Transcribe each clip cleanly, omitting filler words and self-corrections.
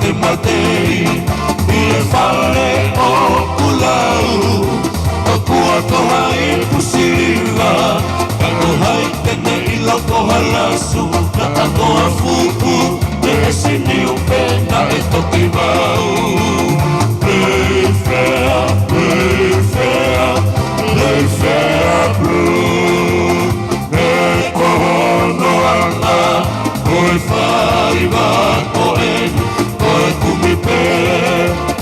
te matei I le whale o kulau O kua toha I pusiriwa Kako hai tene I loko halasu Na katoa fuku Me esini upena e toki wau Play fair, play fair Play fair blue E kohono ana Koe whai wako eni Koe kumipe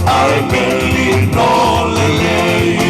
Ai meli no lelei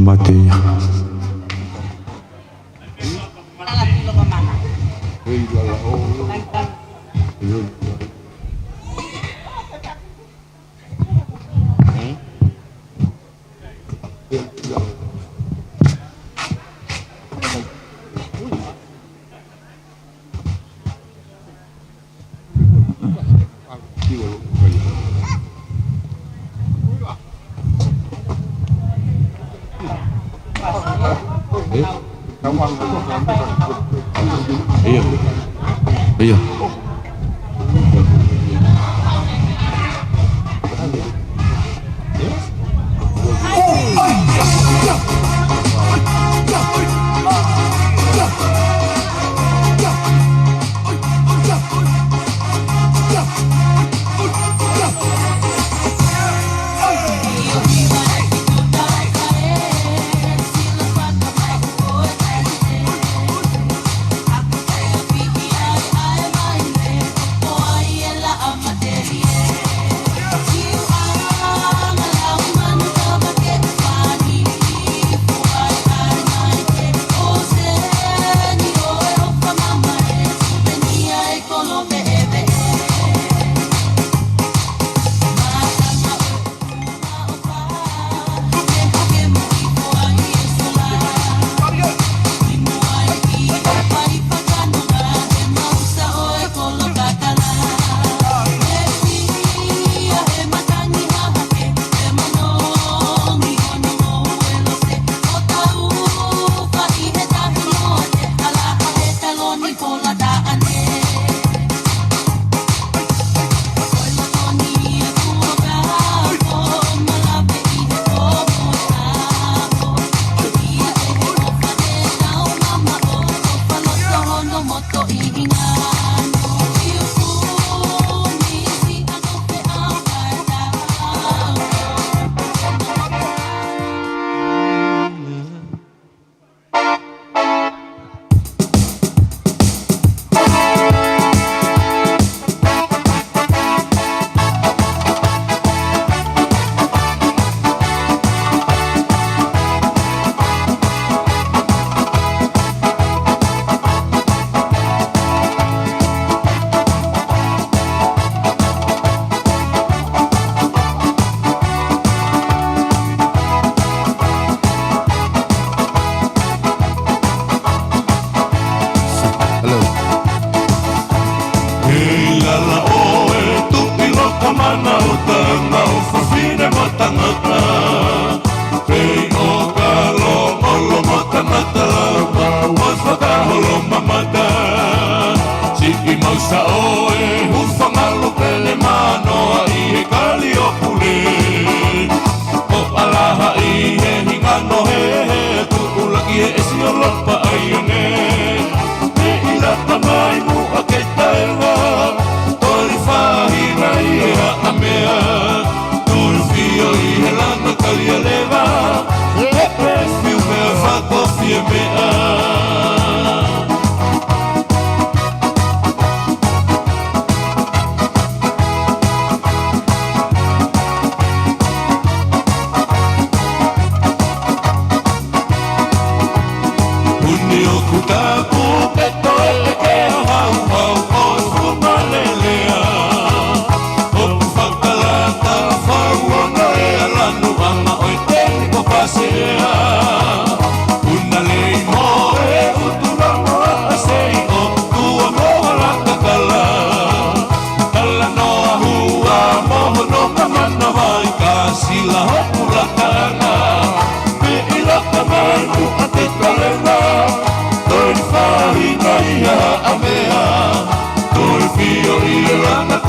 Mati. Iya. Iya.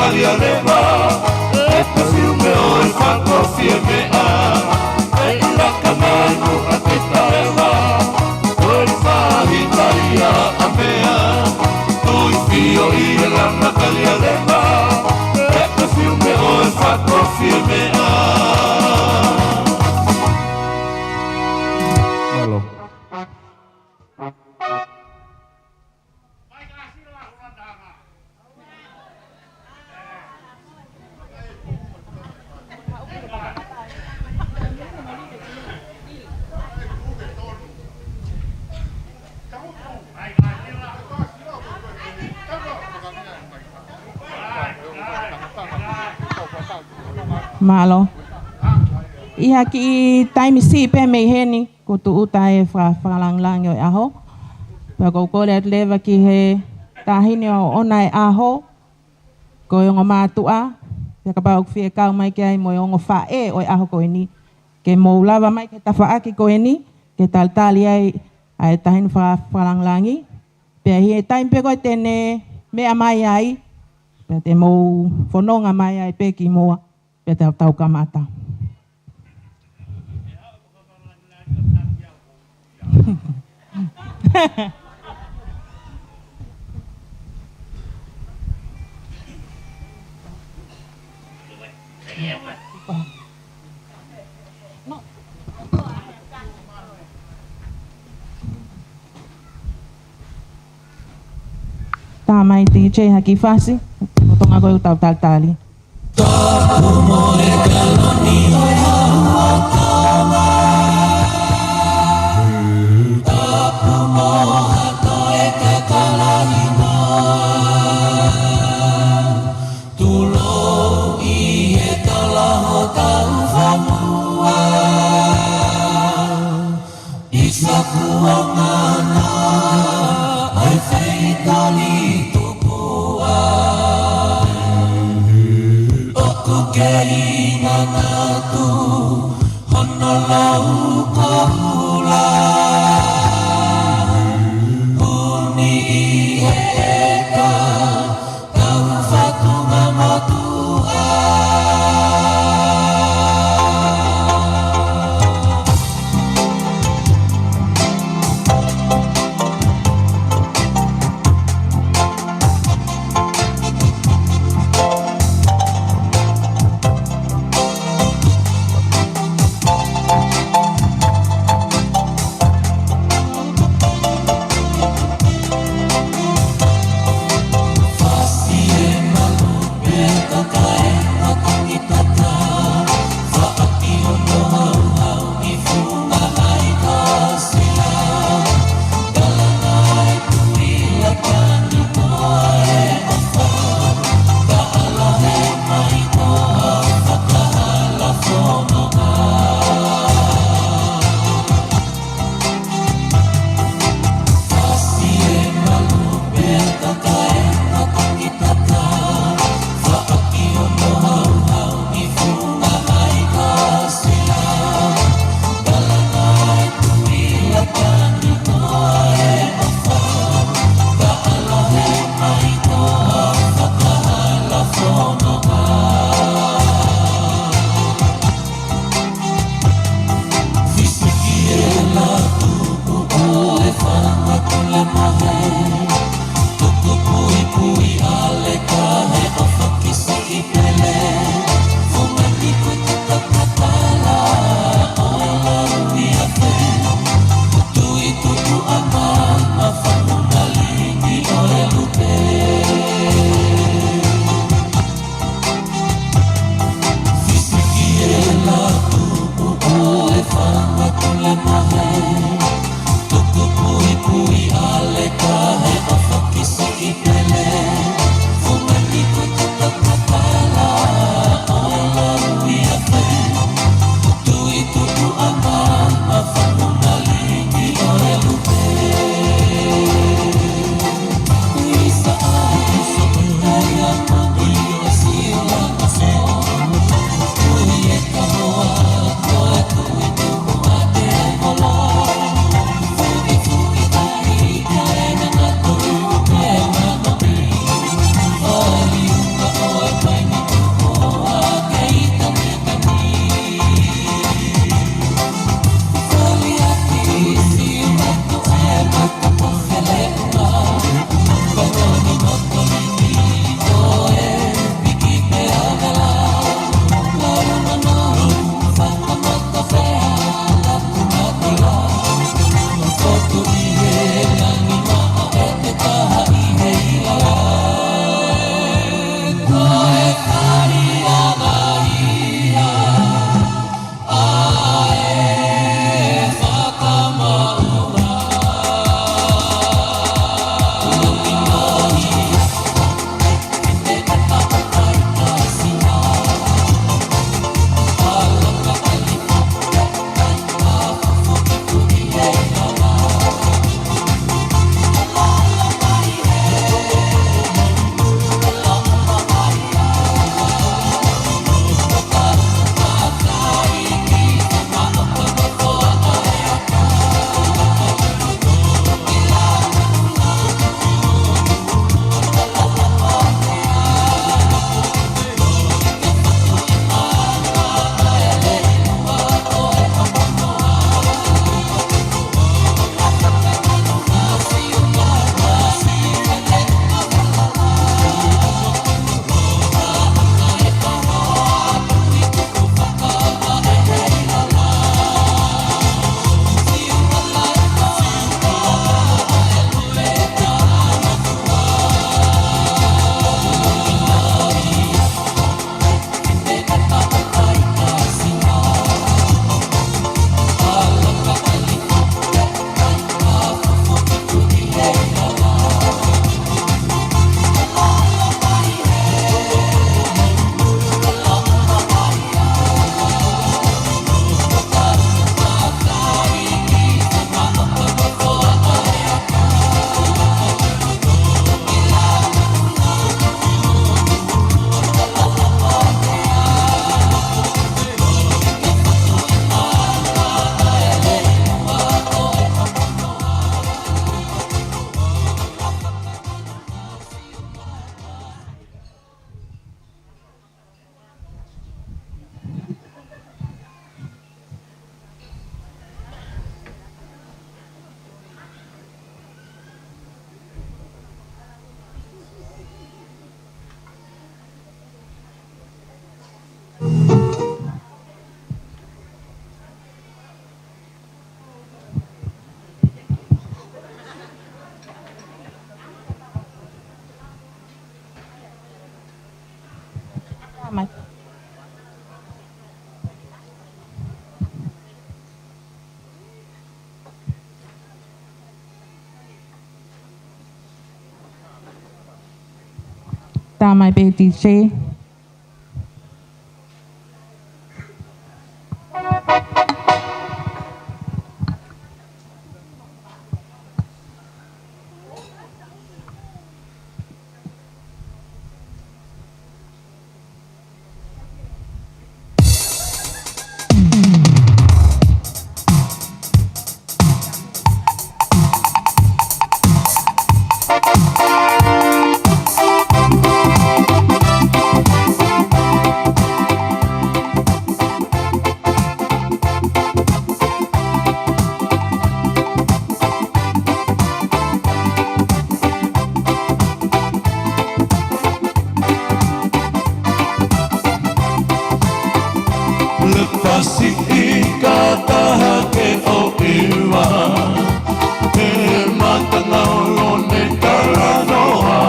kaliarema e perfume o e whakofia mea e iraka manu a te taewa o e whahitaia a mea tui fio i e langa kaliarema e perfume o e whakofia mea. Malo. Malo. Iha ki taimi si pe me heni ko tu uta e whalang lang yo aho. Pa ko le leva ki he tahini o ona e aho. Ko yo matua. Ya ka pa fie ka mai ki ai mo yo fa e o aho ko ni. Ke mo lava mai ke tafa ki ko ni ke tal ai tahin whalang langi. Pe hi taimi pe ko tene me amai ai. Pe te mo fononga mai ai pe ki moa. Pe te tau kamata. Tamai DJ haki fasi, utong ako yung tali. Tamai. Tamai pe DJ. Lepasi ikataha ke o iwa E matangau lone karanoa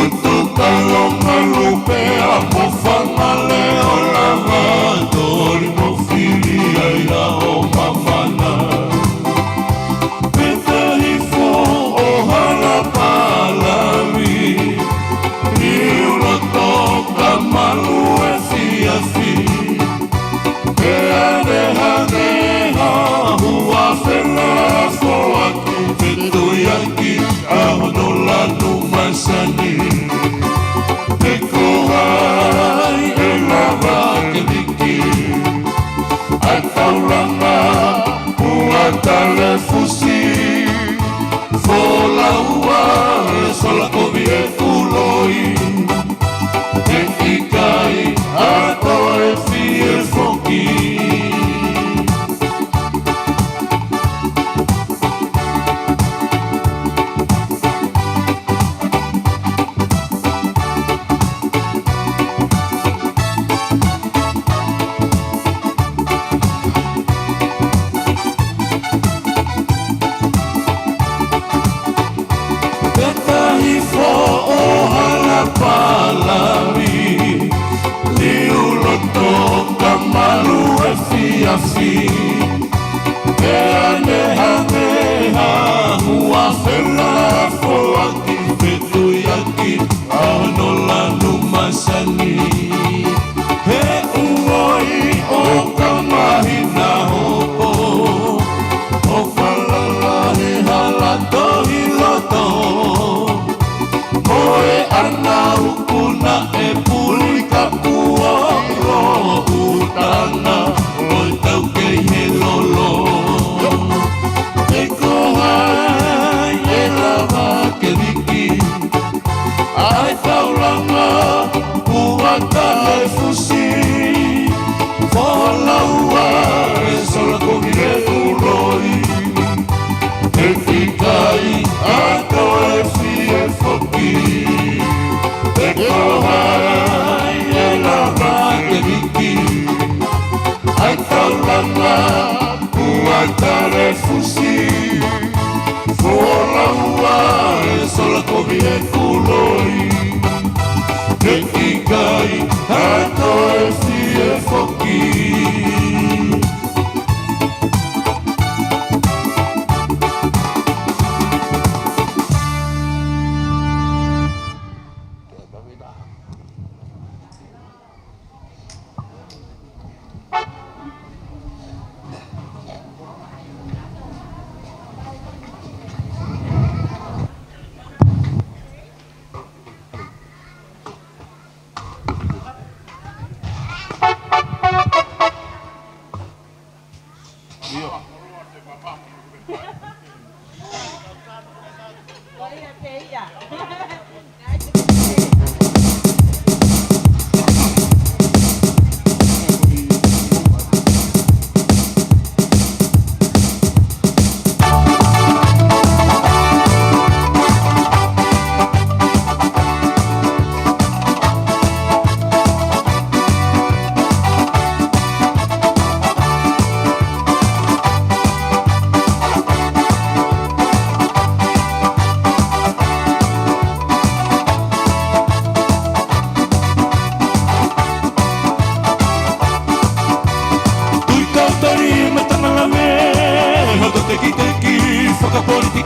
Utu kalonga lupe a mofanga leo lava Tori mofiri ai a o mamana Peta hifo o halapalawi Iulo toka malu e fiafi Fusi, fola ua, sola kovi e fuloi, e ikai, ato e fie foki. Fi e ane hameha hua whela fo aki whetu iaki ano lanu masani he uoi o ka mahina hopo o whalala he halato hi loto moe ana ukuna e puli ka ua ro utana Fusi, fola ua e sola kovi e kuloi E ikai hato e fie foki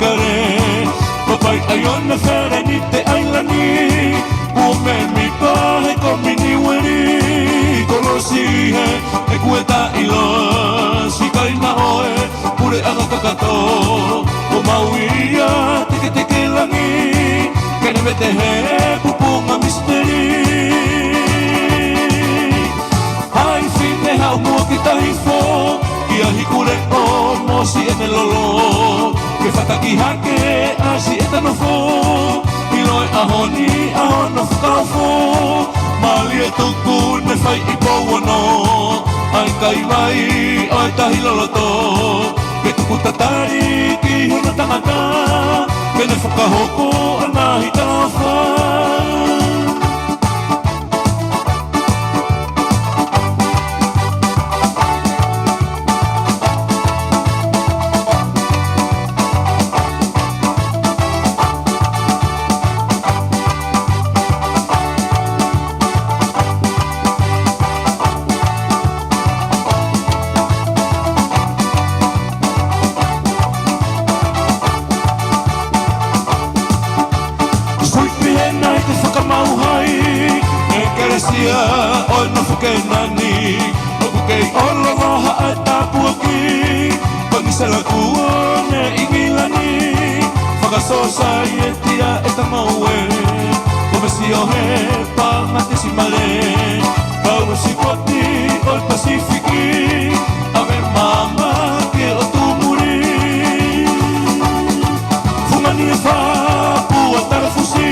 kare Papai ayon na fere ni te ailani Ume mi pahe ko mini weri Kolosi he e kueta ilo Sikai na oe pure aga kakato O mauia teke teke langi Kene mete he pupunga misteri Hai fine hau mua ki tahifo Ia hikure o mosi e me lolo Ke whataki hake asi e tanofo Iloi ahoni ahono whakawho Mali e tuku ne whai i pouano Ai kai mai oi tahi loloto Ke tuku tatari ki huna tangata Ke ne whakahoko ana hi tawha Oi no fuke nani O kuke olo roha ai tapuaki Pangisala kuone ingilani Whakasosa i e tia e tamaue Komesio he pangate si mare Kaua si koti o Pasifiki Ave mama ke o tumuri Fumani e whapu a tarafusi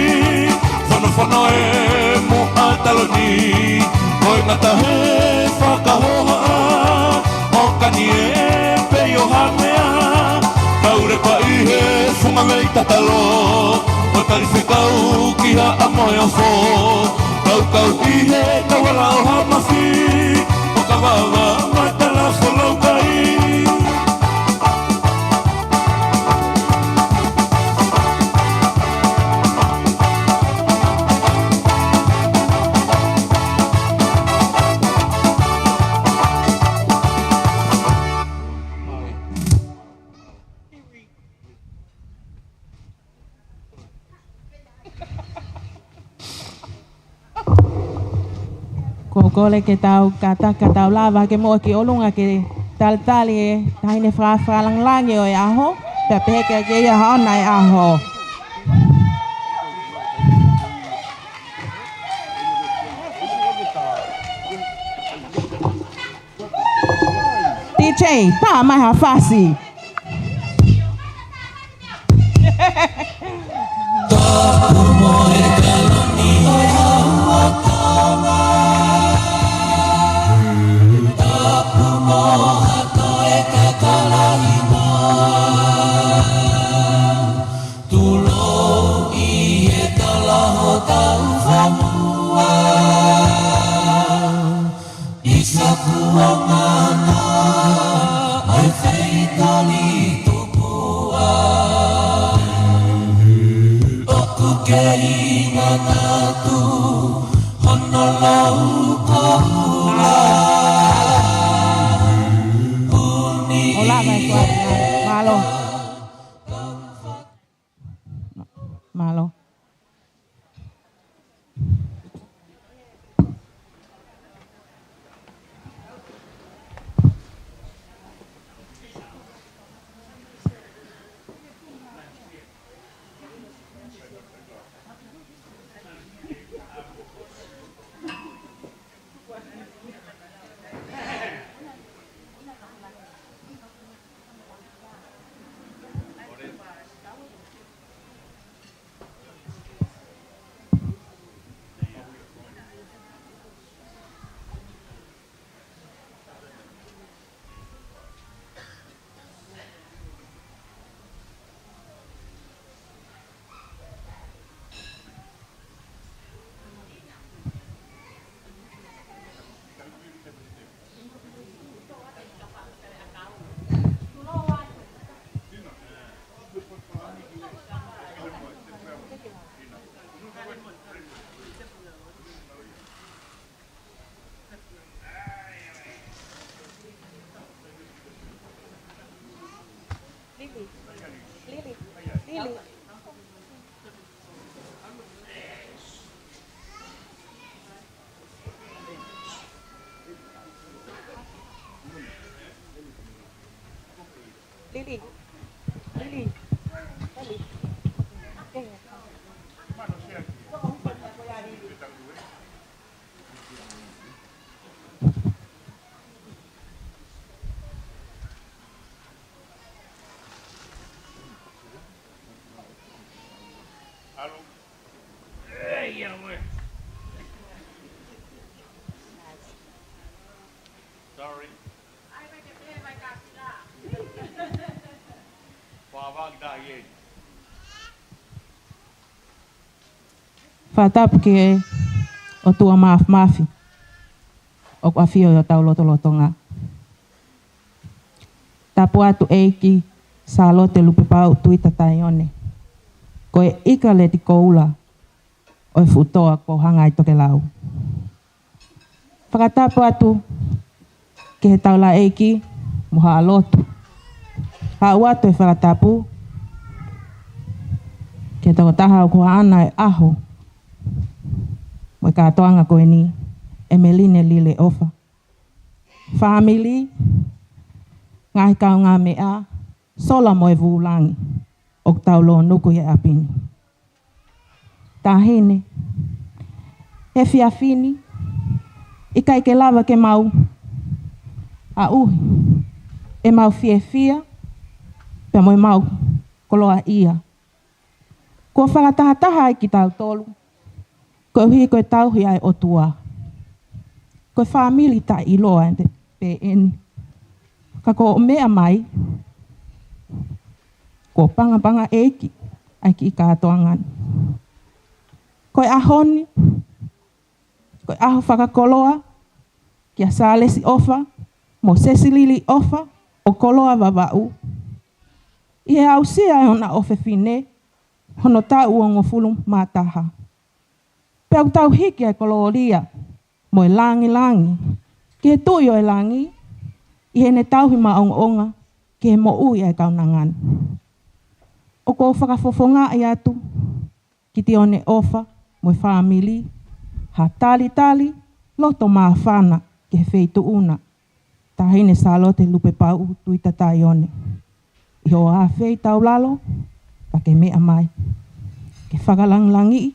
Whano e mu a taloni Oi ngata he whakahoha O kani e peo hamea Kaure pa i he whunga mei tatalo O tarife kau ki ha a moe o fo Kau kau i he kawala o hamafi O kawawa matala whalau kai Kole ke tau kata ka tau lava ke mo ki olunga ke tal tali e taine fra fra lang lang yo e aho pe pe ke ya ha nai aho DJ pa mai ha fasi Malo. Sorry. Wawag dahil. Whatapu ke o tua maafi. O kua whio o tau lotolotonga. Tapu atu eiki sa lote lupe pau tuita tai one. Ko e ika le ti koula o e futoa ko hanga i toke lau. Whakatapu atu ke he taula eiki moha alotu. Hau atu e whakatapu ke toko taha o kua ana e aho. Mo e katoanga koe ni Emeline Lile ofa. Family ngahi kau ngā mea sola mo e vulangi o tau lo nuku e apini. Tahine e fiafini i kai ke lava ke mau a uhi e mau fia pe mo e mau koloa ia. Ko whakatahataha i ki tau tolu ko hui koe tau hui ai o tua. Ko family ta iloa pe eni. Ka ko mea mai, ko panga eiki, ai ki i kātoangan. Ko ahoni, ko aho whakakoloa, ki a Salesi ofa, mo Sesilili ofa, o koloa wawau. I he au sia e ona ofe fine, hono tā uongo fulu mātaha. Pea tau hiki ai koloria, mo e langi, ki he tui o e langi, i he ne tauhi maonga, ki he mo ui ai kaunangan. O ko whakafofonga i atu, ki te one ofa, mo e family, ha tali, loto maa whana, ki he wheitu una. Tahine sa lote lupe pau tuita tai one. I ho a whei tau lalo, ka ke mea mai. Ke whakalanglangi,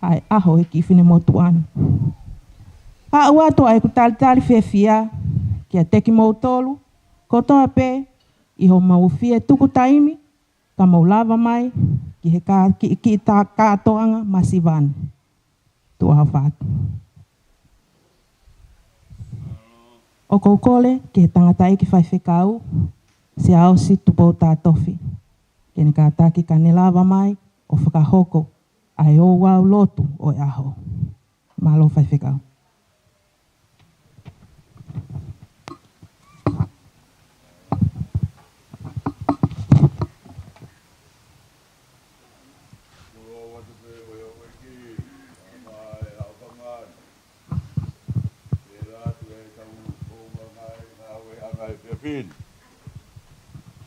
ai aho e ki whine motu anu. Ha ua to ai ku tali whia, kia teki mou tolu, ko toa pē, i ho mau whia tuku taimi, ka mau lava mai, ki tā kātoanga masivan. Tua hau whātu. O koukole, ki he tangata iki whai whekau, se au si tupo tā tofi. Kene kā tāki ka ne lava mai, o whakahoko, ai o wau lotu o e aho. Malo whai whekau.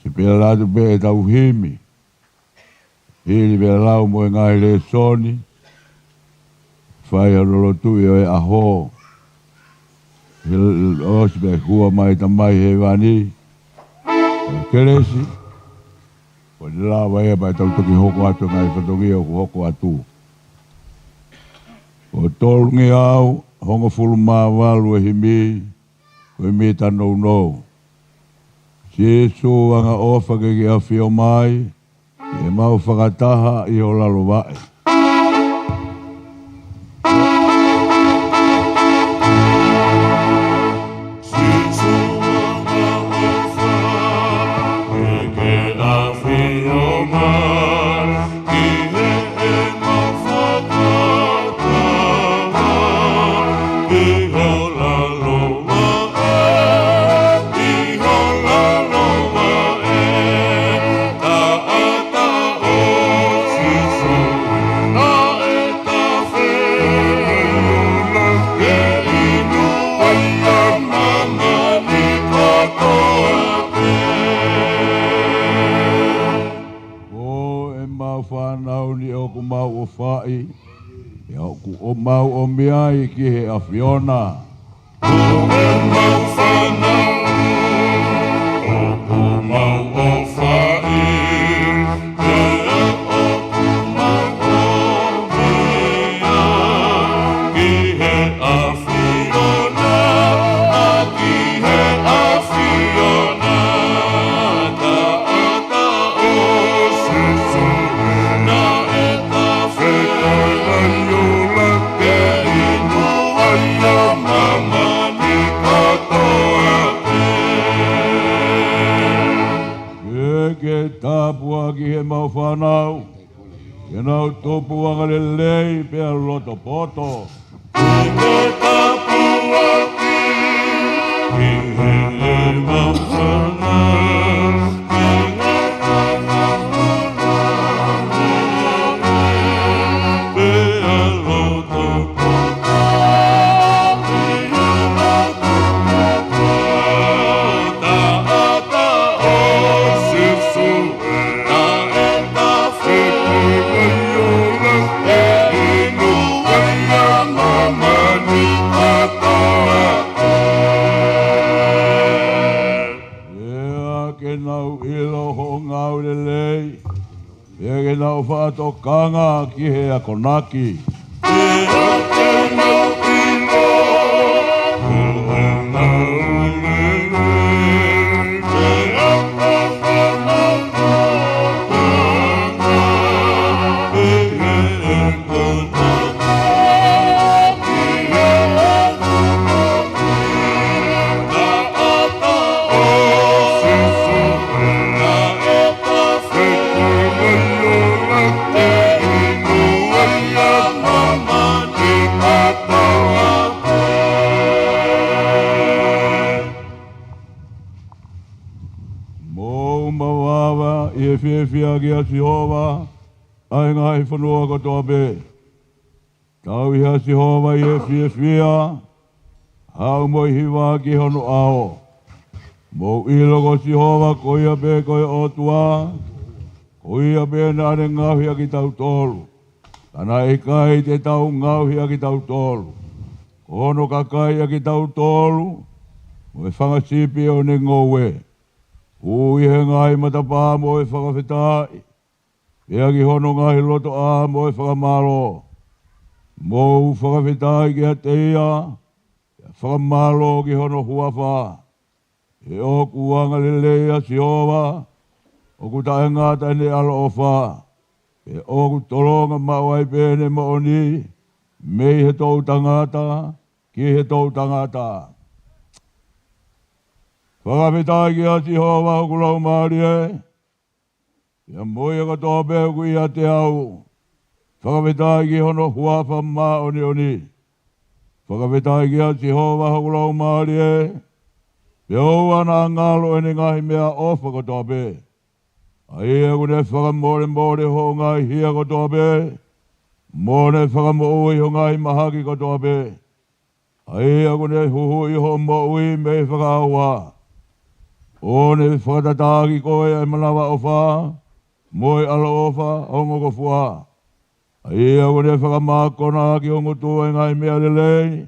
Se pela lado be tau himi. Hili pela lau mo ngai le soni. Fai rolo tu e aho. Hil os be hua mai tamai he vani. Kelesi. O la vai ba tau toki hoko atu ngai fatongi o hoko atu. O tolngi au hongo fulu ma walu e himi. Ko mi tano no. Jesu anga ofa ke ki awhi o mai, e mau whakataha i o lalo wae. ai. E au ku o mau o mea i ki he a Fiona. Tapua ki he mau whanau. Ke nau topu anga le lei pe a loto poto. Ke tapua ki he mau whanau. Pe a loto poto. Ke nau whaatokanga ki he a konaki. Whiawhia ki a Sihova, ai ngai whanua katoa be. Tau iha Sihova i e whiawhia, hau moi hiwa ki hono ao. Mo ilo ko Sihova koia be koe o tua, koia be nane ngauhia ki tau tolu. Kana e kai te tau ngauhia ki tau tolu. Kono ka kai ki tau tolu, mo e whangasipi o ne ngowe. Ui he ngai matapā mo e whakawhetai. Pea ki hono ngai loto a mo e whakamalo. Mo whakawhetai ki a teia. Whakamalo ki hono huawha. E o kuanga lelea Sihova. O ku tae ngata ne alo o wha. E o ku tolonga mawai pene mo oni. Mei he tau tangata. Ki he tau tangata. Whakawhetai ki a Sihova o kulau maari e. Ia moia katoa pēu ku ia te au. Whakawhetai ki hono huawha mā oni oni. Whakawhetai ki a Sihova o kulau maari e. Pēu ana ngalo ene ngahi mea ofa katoa pē. Ai e kune whakamore more ho ngai hia katoa pē. Mone whakamoui ho ngai mahaki katoa pē. Ai e kune huhu i ho moui me whakaua. One whakatataki koe ai manawa o wha, moe ala o wha, ongo ko wha. Ai au ne whakamākona ki ongo tua ngai mea lelei,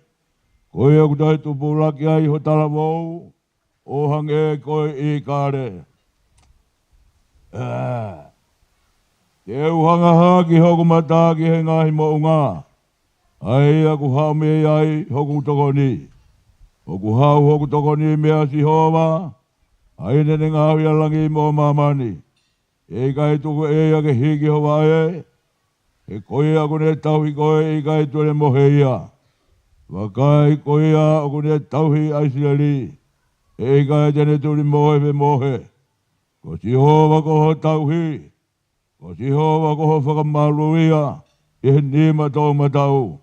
koe au tai tupulaki ai ho tala wau, o hange koe I kāre. Te uhanga haki hoku mataki he ngahi mo unga, ai aku hau mea ai hoku tokoni. Hoku hau hoku tokoni mea Sihova, ai nene ngāwi alangi mō mamani. E kai tuku e a ke hiki hoa e. E koe aku ne tauhi koe e kai tuane mohe ia. Wakai koe a aku ne tauhi aisiali. E kai tene tuli mohe pe mohe. Ko Sihova koho tauhi. Ko Sihova koho whakamaluia. E he nima tau matau.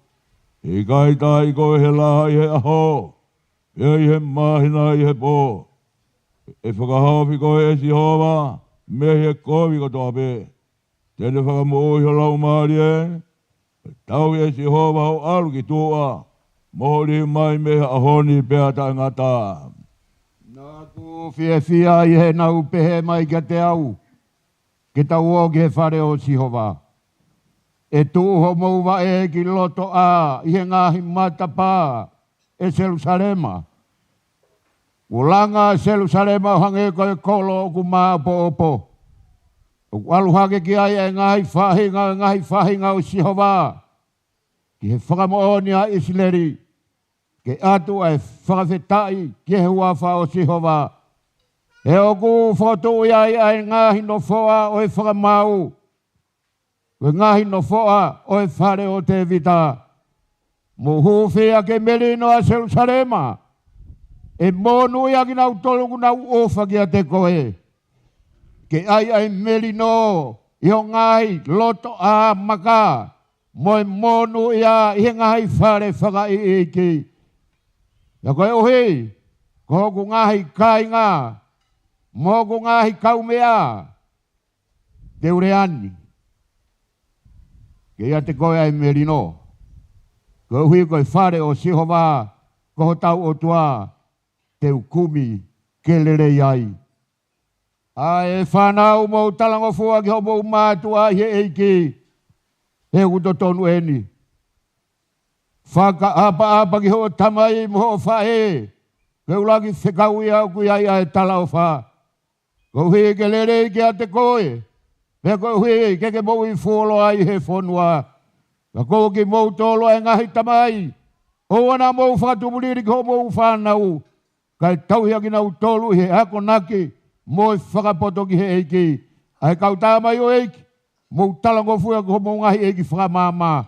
E kai tai koe he laha I he aho. E I he mahina I he pō. E whakahawhi koe e Sihova, me he kovi katoa pē. Tene whakamoi ho lau maari e, tau e Sihova ho alu ki tua, mohori mai me ahoni pēa ta ngata. Nā ku whiawhia I he nau pehe mai ka te au, ke tau o ke whare o Sihova. e tuho mouwa e ki loto a i he ngahi matapa e Jerusalema. Ulanga Jerusalema hange ko e kolo ku maapo opo. Waluhake ki ai e ngahi whahinga o Sihova. Ki he whakamooni a Isleri. Ke atu ai whakawhetai ki he huafa o Sihova. E oku whotu iai ai ngahi no foa o e whakamau. We ngahi no foa o e whare o te vita. Mo huwhea ke melino a Jerusalema. E monu ia ki nau tolu nau ofa ki a te koe. Ke ai melino i o ngahi loto a maka. Mo e monu ia i ngahi whare whaka i iki. Ia koe ohi, ko ku ngahi kainga. Mo ku ngahi kaumea. Te ureani. Ke ia te koe ai melino. Ko hui koe whare o Sihova. Ko tau o tua. Te ukumi ke lere iai. Ai e whanau mo talango fua ki homo mātua i he eiki. He uto tonu eni. Whaka apa ki ho tamai mo ho whae. Ke ulaki whekau ia ku iai ai tala o wha. Ko hui ke lere ki a te koe. He ko hui ke mo i wholo ai he whonua. Ka ko ki mo tolo e ngahi tamai. O ana mo whatumuliri ki homo whanau. Kai tau hea ki nau tolu he hako naki. Mo e whakapoto ki he eiki. Ai kau tāmai o eiki. Mo talango fuia ko mo ngahi eiki whakamama.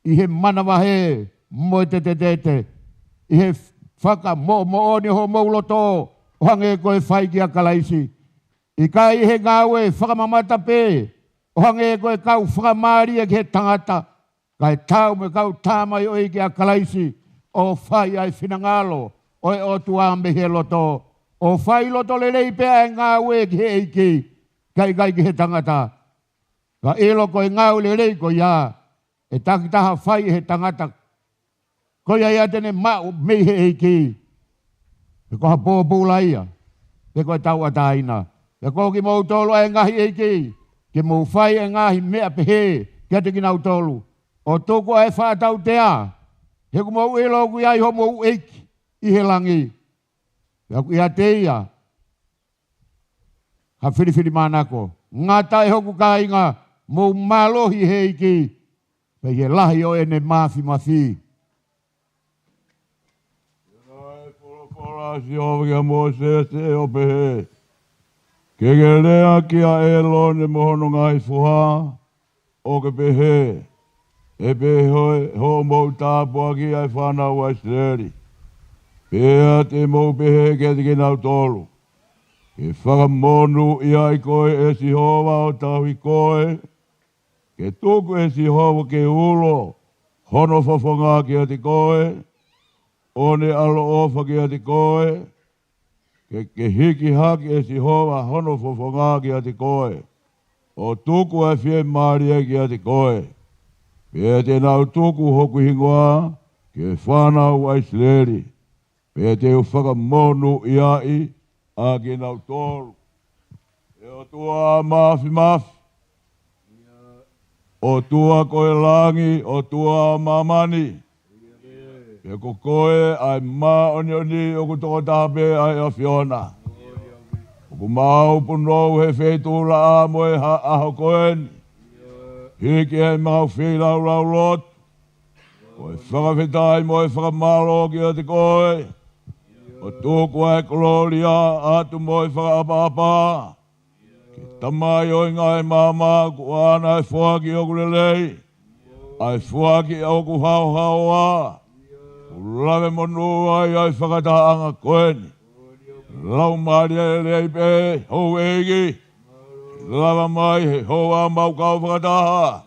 I he manawa he. Mo te. I he whaka mo oni ho mo loto. Ohange ko e whai ki a kalaisi. I kai he ngawe whakamamata pe. Ohange ko e kau whakamari e ki he tangata. Kai tau me kau tāmai o eiki a kalaisi. O whai ai whinangalo. O e o tuambe he loto. O whai loto lelei pea e ngāwe ki he eiki. Kai ki he tangata. Ka elo ko e ngāu lelei ko ia. E takitaha whai he tangata. Ko ia ia tene mau mei he eiki. E koha pōpūla ia. E koe tau ataina. E koe ki mou tolu e ngahi eiki. Ke mou whai e ngahi mea pehe. Kia te ki nau tolu. O toko e whaatau tea. He ku mou elo ku iai ho mou eiki. I he langi. Ia te ia. Ha whiriwhiri manako. Ngata e hoku ka inga. Mou malohi he iki. Pei he lahi o ene mafi. Ia e polo si o kia mo se o pehe. Ke lea ki a elo ne mohono ngai fuha. O ke pehe. E pehe ho mou tāpua ki ai whanau ai seri. Pea te mou pehe ke te nau tolu. Ke whakamonu i ai koe e Sihova o tahi koe. Ke tuku e Sihova ke ulo. Hono whawhanga ki a te koe. One alo ofa ki a te koe. Ke hiki haki e Sihova hono whawhanga ki a te koe. O tuku e whie maria ki a te koe. Pea te nau tuku hoku hingoa. Ke whanau ai sleri. Pea te u whakamonu i ai, a ki nau tolu. E o tua mafi. O tua koe langi, o tua mamani. Pea ko koe ai ma oni o ku toko tape ai a Fiona. O ku mau punou he whetula a moe aho koeni. Hiki ai mau whilau lot. Koe whakawhetai moe whakamalo ki a te koe. O tōku ai koloria atu moi whakaapa. Ke tamai o ngai mama ku ana ai whuaki o kulelei. Ai whuaki o ku hau a. Ulawe monu ai ai whakataanga koeni. Lau maria lei pe hou eigi. Lava mai he hou a mau kau whakataha.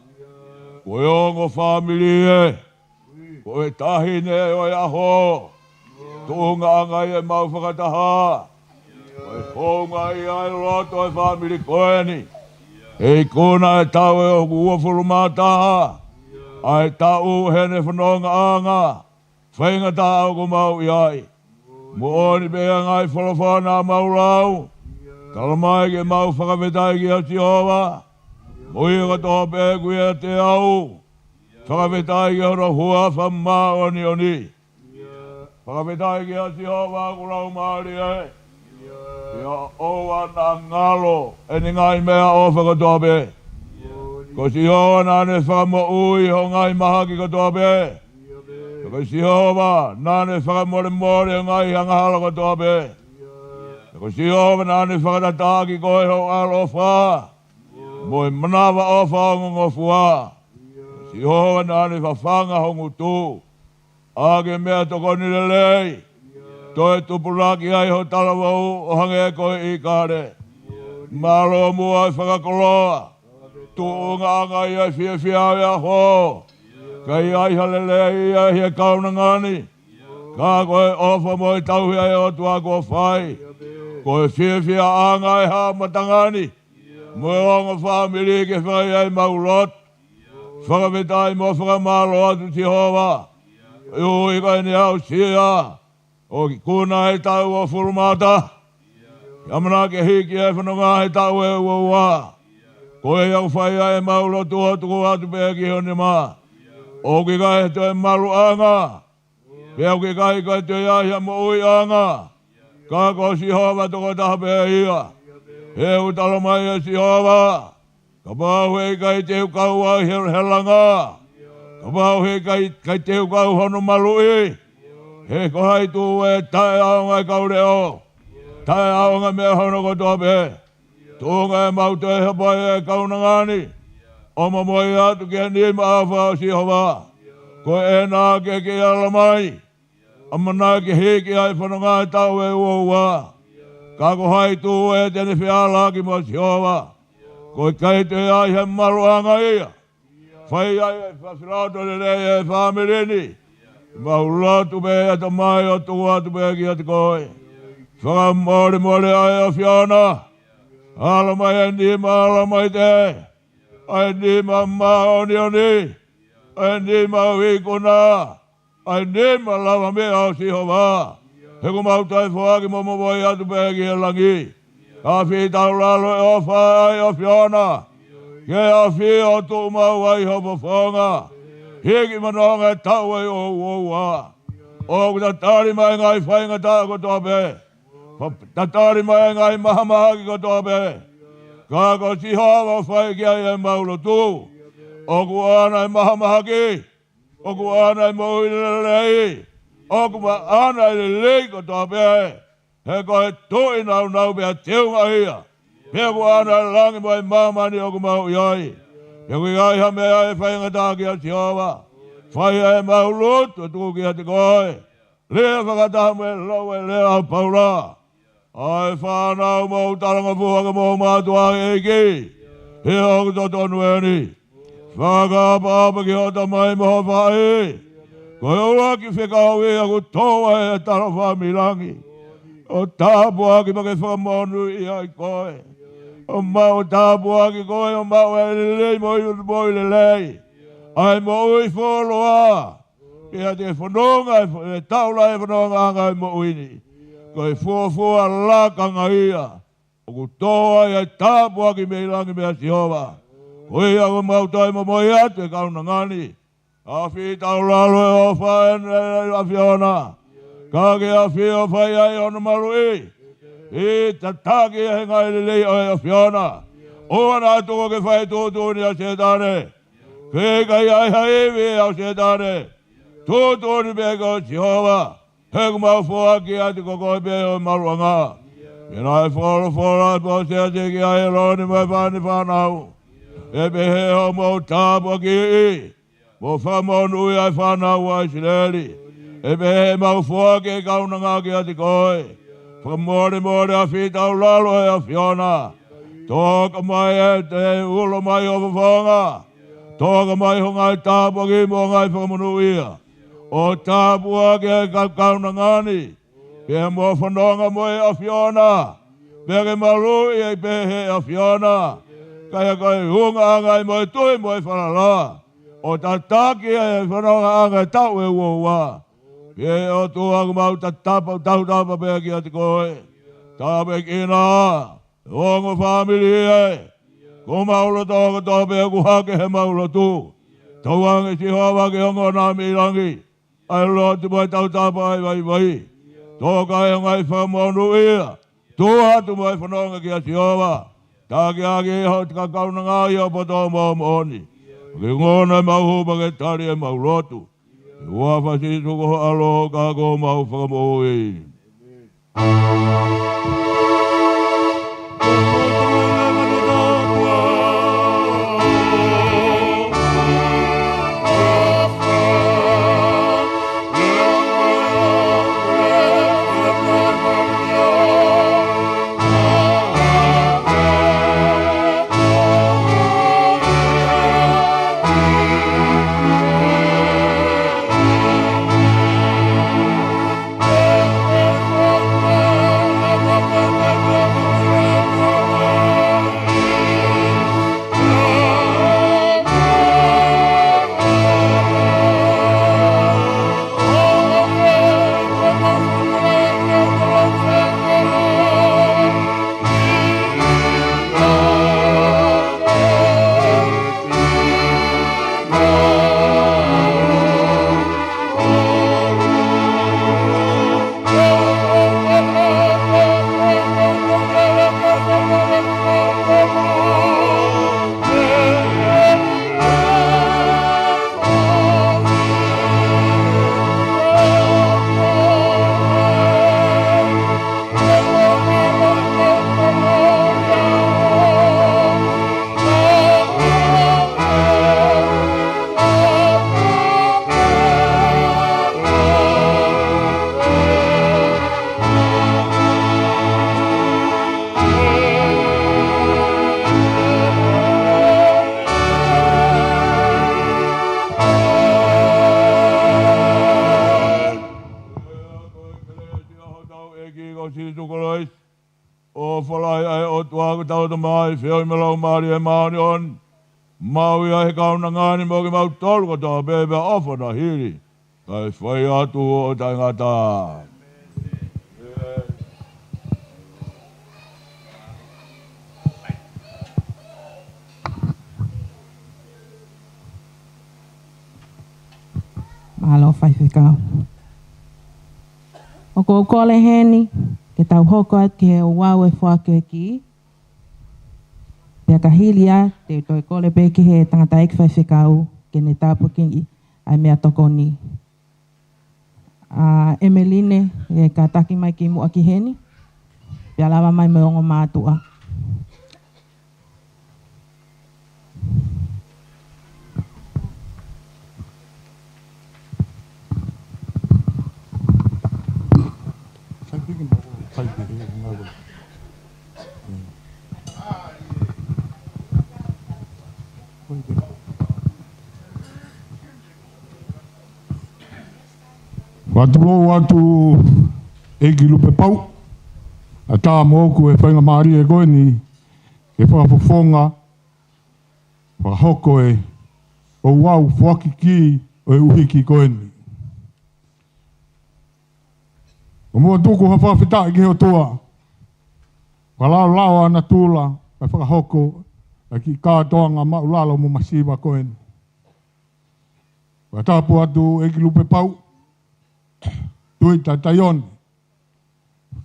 Koe ongo family e. Koe tahine o e aho. Tūnga angai e mau whakataha. Oi honga i ai loto e whamiri koeni. Ei kona e tau e o kua whurumataha. Ai tau hene whanonga anga. Whainga tau ko mau i ai. Mo oni pea ngai whalawhana mau rau. Talamai ke mau whakawetai ki a Sihova. Moi ka tō pē kuia te au. Whakawhetai ki hora hua whamma oni oni. Whakawhetai ki a Jehova kurau maari e. Ia oa na ngalo e ni ngai mea o whakatoa pē. Ko Jehova nāne whakamo ui ho ngai maha ki katoa pē. Ko Jehova nāne whakamore more o ngai hangahala katoa pē. Ko Jehova nāne whakatata ki koe ho alo wha. Moi manawa o wha ngongo fua. Jehova nāne whawhanga hongu tū. Age mea toko ni lelei. Toi tupuraki ai ho talawau o hange koe i kāre. Malo mua i whakakoloa. Tūnga anga i ai whia whia ia ho. Kai ai halelei ai he kauna ngani. Ka koe ofa mo i tauhi ai o tua kua whai. Koe whia whia anga i ha matangani. Moe onga whamiri ke whai ai maulot. Whakawhetai mo whakamalo atu Jehova. Iu i kai ni au sia. O ki kuna e tau o furumata. Yamana ke hiki e whanonga e tau e ua. Koe au whai ai maulo tua tuku atu pēa ki honi mā. O ki kai te e malu anga. Pēa ki kai kai te iahia mo ui anga. Ka ko Jehova toko taha pēa ia. He utalo mai e Jehova. Ka pāu e kai te ukau ai helanga. Ka pāu e kai te ukau hono malui. He ko hai tū e tae aonga e kaure o. Tae aonga mea hono kotoa pē. Tūnga e mauta e hapai e kauna ngani. Oma moi atu ke ni maafa o Jehova. Ko e nā ke ala mai. Amana ke hiki ai whanonga e tau e ua. Ka ko hai tū e tene whiala ki mo Jehova. Ko kai te ai he maruanga ia. Whai ai e whasirato le rei e whamireni. Maulatu be ata mai o tua tu be ki ati koe. Whakamore more ai o whiana. Ala mai e ni ma ala mai te. Ai ni ma oni oni. Ai ni ma wikuna. Ai ni ma lava me au Jehova. He ko mautai whaaki momo voi atu be ki e langi. Ka whi tau lalo e o whai o whiana. Ke a whi o tu mau ai hopo whonga. Hiki manonga e tau e o ua. O kuta tari mai ngai whainga tā kotoa pē. Ta tari mai ngai maha maha ki kotoa pē. Ka ko Jehova whai ki ai e maulo tū. O ku ana e maha maha ki. O ku ana e mohi lelei. O ku ma ana e lelei kotoa pē. He ko e tui nau nau pēa teunga ia. Pēa ku ana e langi mai mamani o ku mau iai. Pēa ku iai ha mea e whainga tā ki a Jehova. Whai e maulut o tuku ki a te koe. Lea whakataha me lau e lea au paula. Ai whanau mau taranga puhaka mau mātua e ki. He hoku to tonu e ni. Whakapapa ki hota mai moho whai. Koe ua ki whekau i aku toa e taro whamilangi. O tāpua ki pake whakamonu i ai koe. O mau tāpua ki koe o mau e lelei moi lelei. Ai mo ui wholoa. Ia te whanonga e taula e whanonga anga e mo uini. Koe fuafua lakanga ia. O ku toa i ai tāpua ki mei langi mea Jehova. Koe ako mautai mo moi atu e kauna ngani. A whi taula alo e o whaen a whiona. Ka ke a whi o whai ai ono maru i. I tataki e henga i lelei o e a whiona. O ana tuko ke whai tūtūni a setane. Ke kai ai haiwi au setane. Tūtūni pēko Jehova. Heku mau fua ki ati koko pe o maruanga. Pena e whora po sete ki ai roni mai whani whanau. E pehe o mau tāpua ki i. Mo whamonu i ai whanau ai sireli. E pehe mau fua ki kaunanga ki ati koe. Whamore a whitau lalo e a whiona. Tōka mai e te ulo mai o whonga. Tōka mai ho ngai tāpua ki mo ngai whamonu ia. O tāpua ke kauna ngani. Pea mo whanonga mo e a whiona. Pea ke malu i e pehe a whiona. Kaya kai hunga angai mo e tui mo e whanala. O tataki e whanonga angai tau e ua. Pea o tua ku mau tau tapa pea ki ati koe. Tape kina. Ongo family e. Ko maulo tō kato pia ku hake he maulo tū. Tauange si hoa ke hongo nā mirangi. Ai lo tu mai tau tāpa ai vai vai. Tō kai ngai whamonu ia. Tō hatu mai whanonga ki a si hoa. Tā ki ake ho tika kauna ngā ia poto mō mōni. Ke ngōna mau hupa ke tari e mau lotu. Ua whasi tuko ho alo ka ko mau whakamō i. Whioi me lau maari e maari on. Mau ia he kauna ngāni mo ki mau tolu ko tā bebe ofa na hiri. Kai whai atu o tai ngata. Mahalo whai whikau. O ko kole heni, ke tau hoko at ki he o wau e whake ki. Pea ka hilia, te toi kole pe ki he tangata ek whai whikau, ke ne tāpu kingi, ai mea toko ni. Emeline, e ka taki mai ki mua ki heni, pea lawa mai me ongo mātua. Watulo watu e kilupe pau. A tā mōku e whainga maari e koe ni e whakafofonga whakahoko e o wau whaki ki o e uhiki koe ni. O mua tūku ha whawhita i ki heo toa. Walau lao ana tūla e whakahoko e ki kātoanga maulalo mo masiwa koe ni. Watapu atu e kilupe pau. Tui tataione.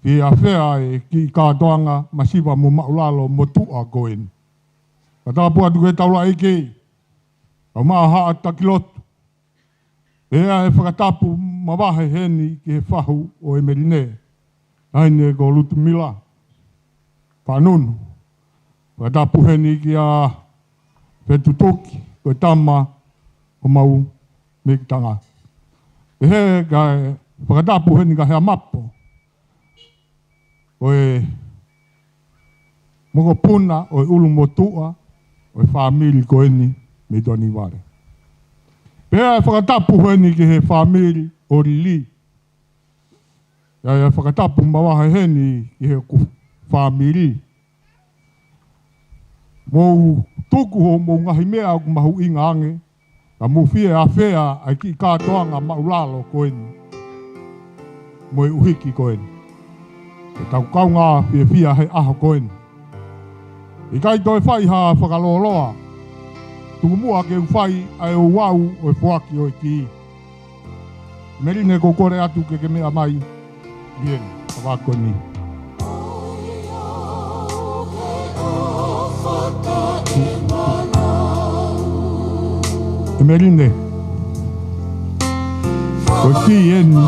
Ki a whea e ki kātoanga masiwa mo maulalo mo tua koen. Katapu atu ke taula ike. Au maa haa takilotu. Ea e whakatapu mawahe heni ki he whahu o Emeline. Aine ko lutu mila. Whanunu. Katapu heni ki a whetutoki ko tama o mau mekitanga. He ka whakatapu heni ka hea mapo. Oe moko puna, oe ulu motua, oe whamiri ko eni me toni ware. Pea whakatapu heni ki he whamiri o Rili. Ia whakatapu mawaha heni ki he whamiri. Mou tuku ho mou ngahi mea ku mahu inga ange. Ka mou fie a whea ai ki kātoanga maulalo ko eni. Moe uhiki ko eni. E tau kaunga fia fia he aho koeni. I kai toi whai ha whakaloloa. Tuku mua ke whai ai o wau o e whaki o e ki. Merine ko kore atu ke mea mai. Bien, wako ni. E merine. Ko ki eni.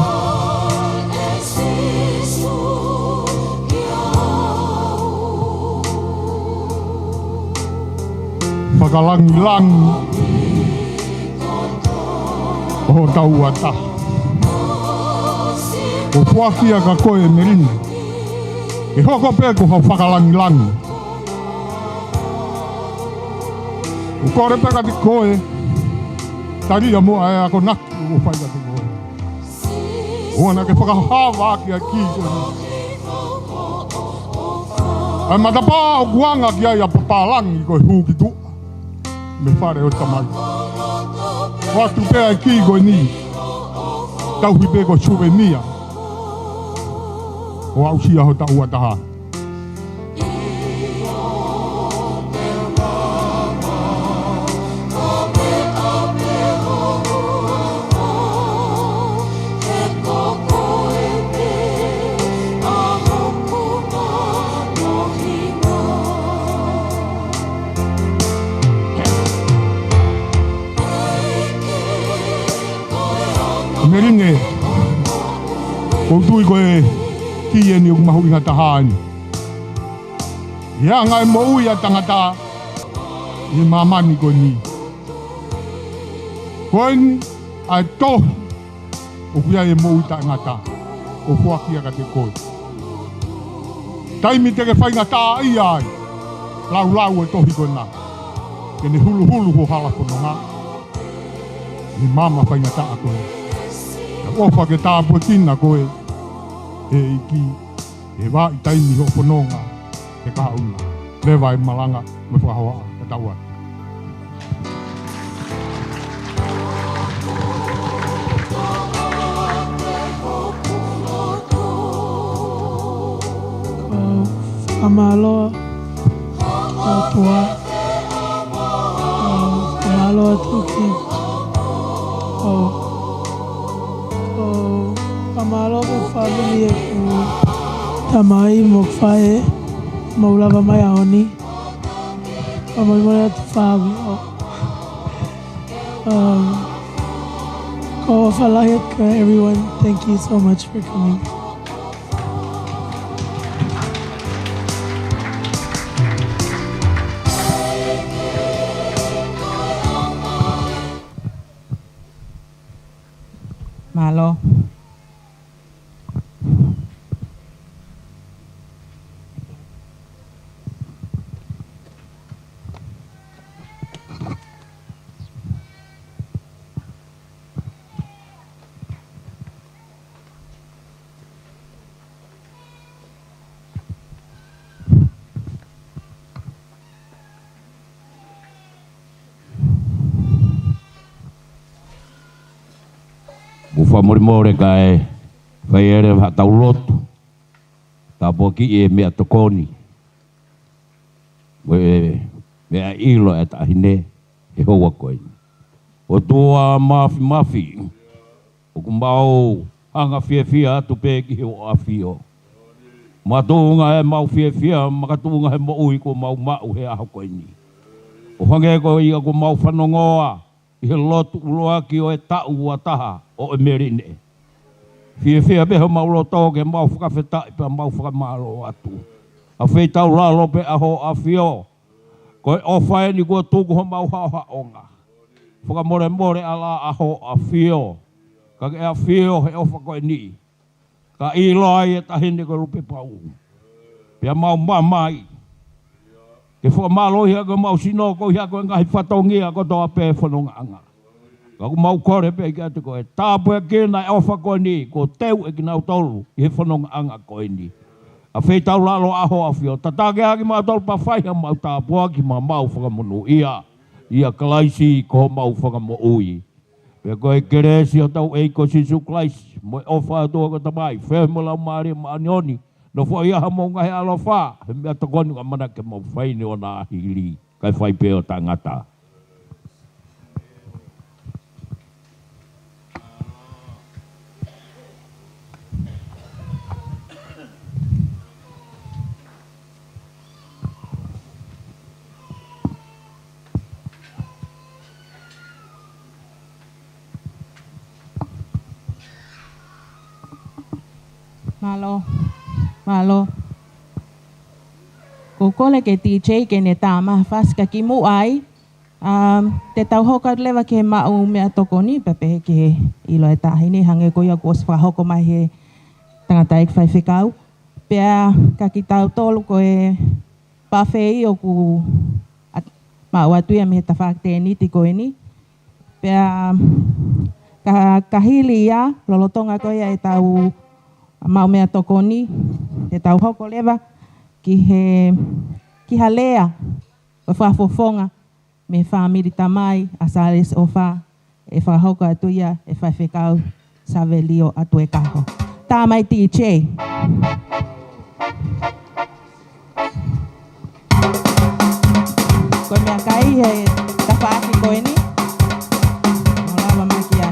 Whakalangi-langi o tau ata. O whakia ka koe merine. E hoko pē ko hau whakalangi-langi. O kore pēka te koe. Taria mua e ako naki o whaika te koe. O ana ke whakahawa ki a ki koe. Ai matapā o guanga ki ai a papalangi koe huki tua. Me whare o tamai. Watu pēa ki koe ni. Tauhi pē ko souvenir. O au sia ho tau ataha. Merine, o tui koe ki e ni o mahu inga tahani. Ia ngai mo ui a tangata i mamani koe ni. Koe ni ai tohi o kia e mo ui tangata o fuakia ka te koe. Taimi teke whai ngata i ai, lau e tohi koe nā. Kene hulu ho hala kono ngā. Ni mama whai ngata a koe. Ofa ke tāpua tina koe e iki e wā i taimi ho whanonga e kahauna lewa e malanga me whahawa e taua. Amaloa Papua Amaloa Tuki Amalo ko family e ku tamai mo fae mo lava mai aoni mo mo at fabi ko falahek everyone, thank you so much for coming. Malo. Ufa more kai vai ere ha tau lotu ta poki e me tokoni we a ilo et ahine e hoa koi o tua mafi o kumbau anga fia tu pe ki o afio matunga e mau fia makatunga he mo ui ko mau he a koi ni o hange ko ia ko mau whanongoa i he lotu uloa ki o e tau ua taha o e merine. Fia beho maulo toge mau whakawhetai pa mau whakamaro atu. A wheitau lalo pe aho a fio. Koe o whae ni kua tuku ho mau hao onga. Whakamore ala aho a fio. Ka ke a fio he ofa koe ni. Ka ilo ai e tahine koe rupe pau. Pea mau mamai. Ke whakamalo hia koe mau sinoko hia koe ngahi whatongia ko toa pe whanonga anga. Ka ku mau kore pe ki atu koe. Tāpu e kena e ofa koe ni. Ko teu e ki nau tolu. I he whanonga anga koe ni. A wheitau lalo aho a whio. Tatake haki mau tolu pa whaiha mau tāpu aki mau whakamonu ia. Ia kalaisi ko mau whakamo ui. Pe koe keresi o tau eiko sisu klaisi. Mo e ofa atua ko tamai. Whehe mo lau maari ma anioni. no fo ia ha mo ngai alofa me tokoni ka mana ke mo fai ni ona hili kai fai pe o tangata Malo. Kukole ke DJ ke ne tama fas ka kimu ai. Te tau hoka lewa ke mau mea tokoni pepe ke ilo e tahini hange koia kos whahoko mai he tangata ek whai whikau. Pea ka ki tau tolu ko e pawhei o ku mau atuia me he tawhak te niti ko e ni. Pea ka hili ia lolotonga koia e tau mau mea tokoni te tau hoko lewa ki ha lea o whafofonga me whamiri tamai a sales o wha e whahoko atuia e whaiwhekau savelio atu e kaho. Tā mai DJ. Koe mea kai he tawhaaki koe ni. Molawa mai ki a.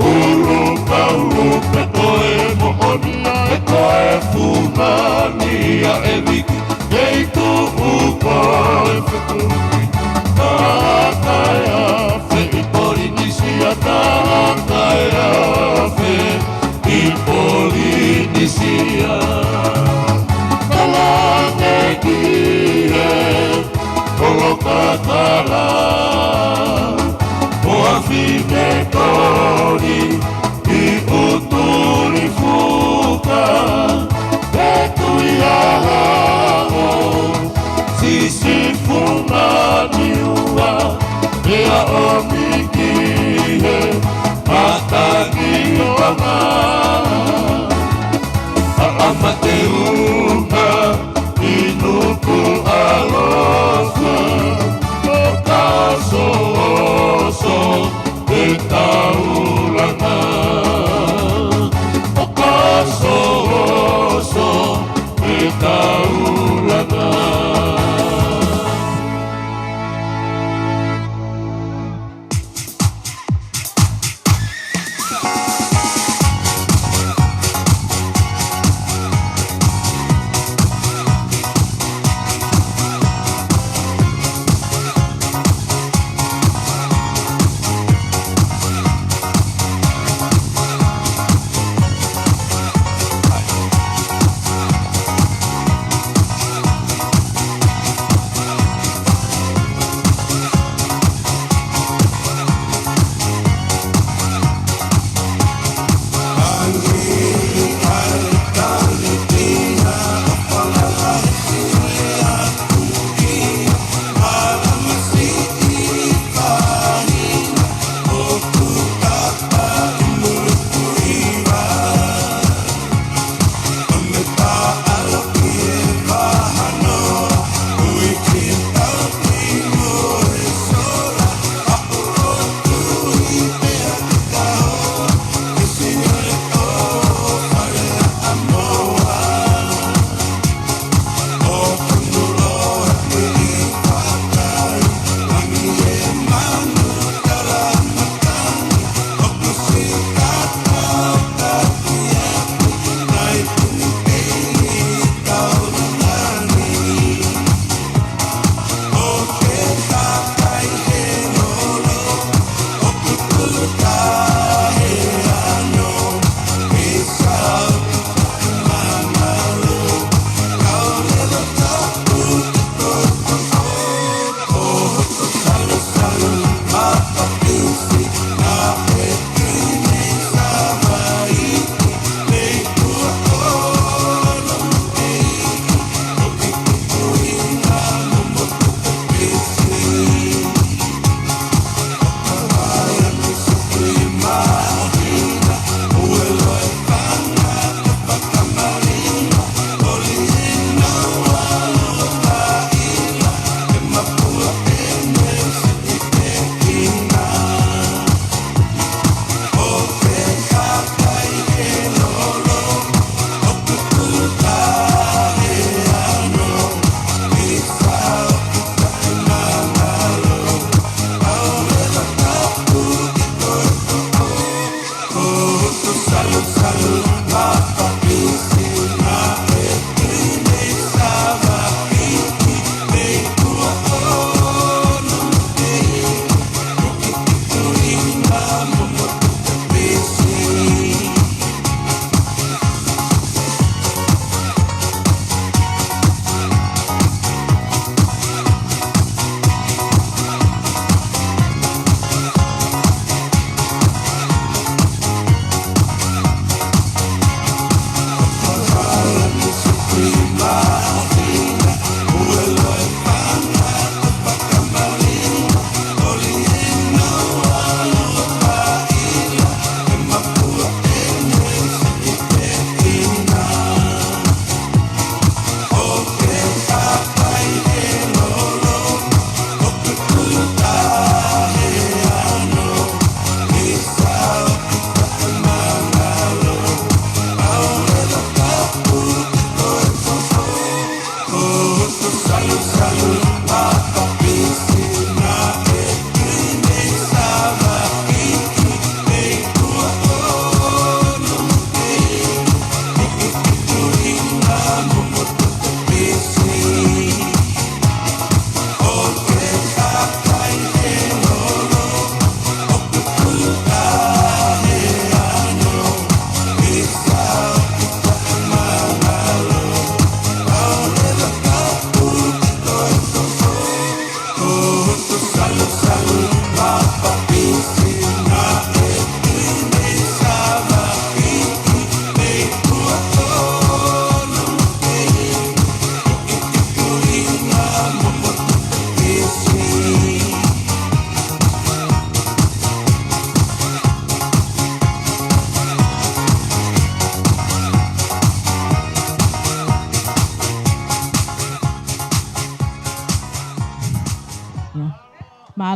Ulu ka ulu pe koe mo onia e koe Mea o miki he matangi wanga Amate unga inuku alofa O kaso oso e taulanga O kaso oso e taulanga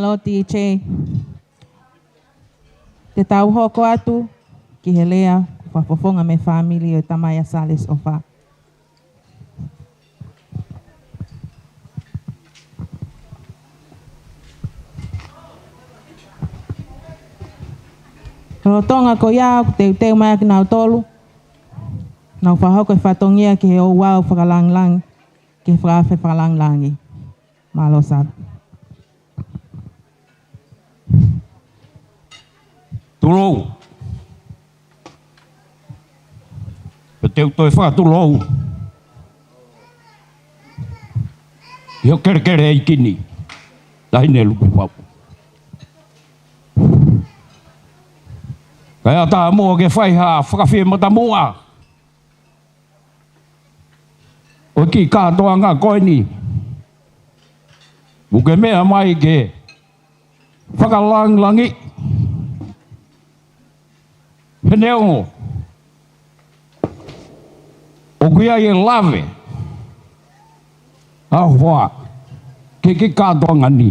Malo DJ. Te tau hoko atu ki he lea whafofonga me family o Tamaya Sales o wha. Rotonga ko ia te mai ki nau tolu. Nau whahoko e whatongia ki he o wau whakalanglang. Ki he whawhe whakalanglangi. Malo sab. Tulou. Pe teu toi whakatulou. Io kere ei kini. Tahine luku pau. Kaya tā mua ke whaiha whakawhi mata mua. O ki kātoa ngā koini. Buke mea mai ke whakalanglangi. Peneo. O kuia e lave. Ahua. Ke kātoa ngani.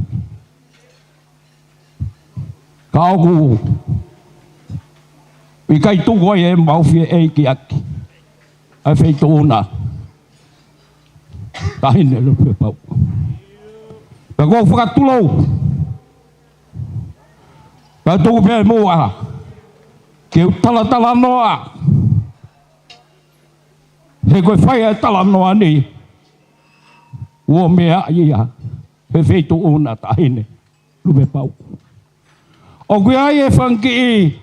Ka oku. I kai tuko e mauwhia e ki aki. Ai whei tōna. Tahine lupe pau. Ka kō whakatulou. Ka tuku pēr mua. Ke tala noa. He koe whai e tala noa ni. Ua mea ia. He whei tōna tahine lupe pau. O kui ai e whanki i.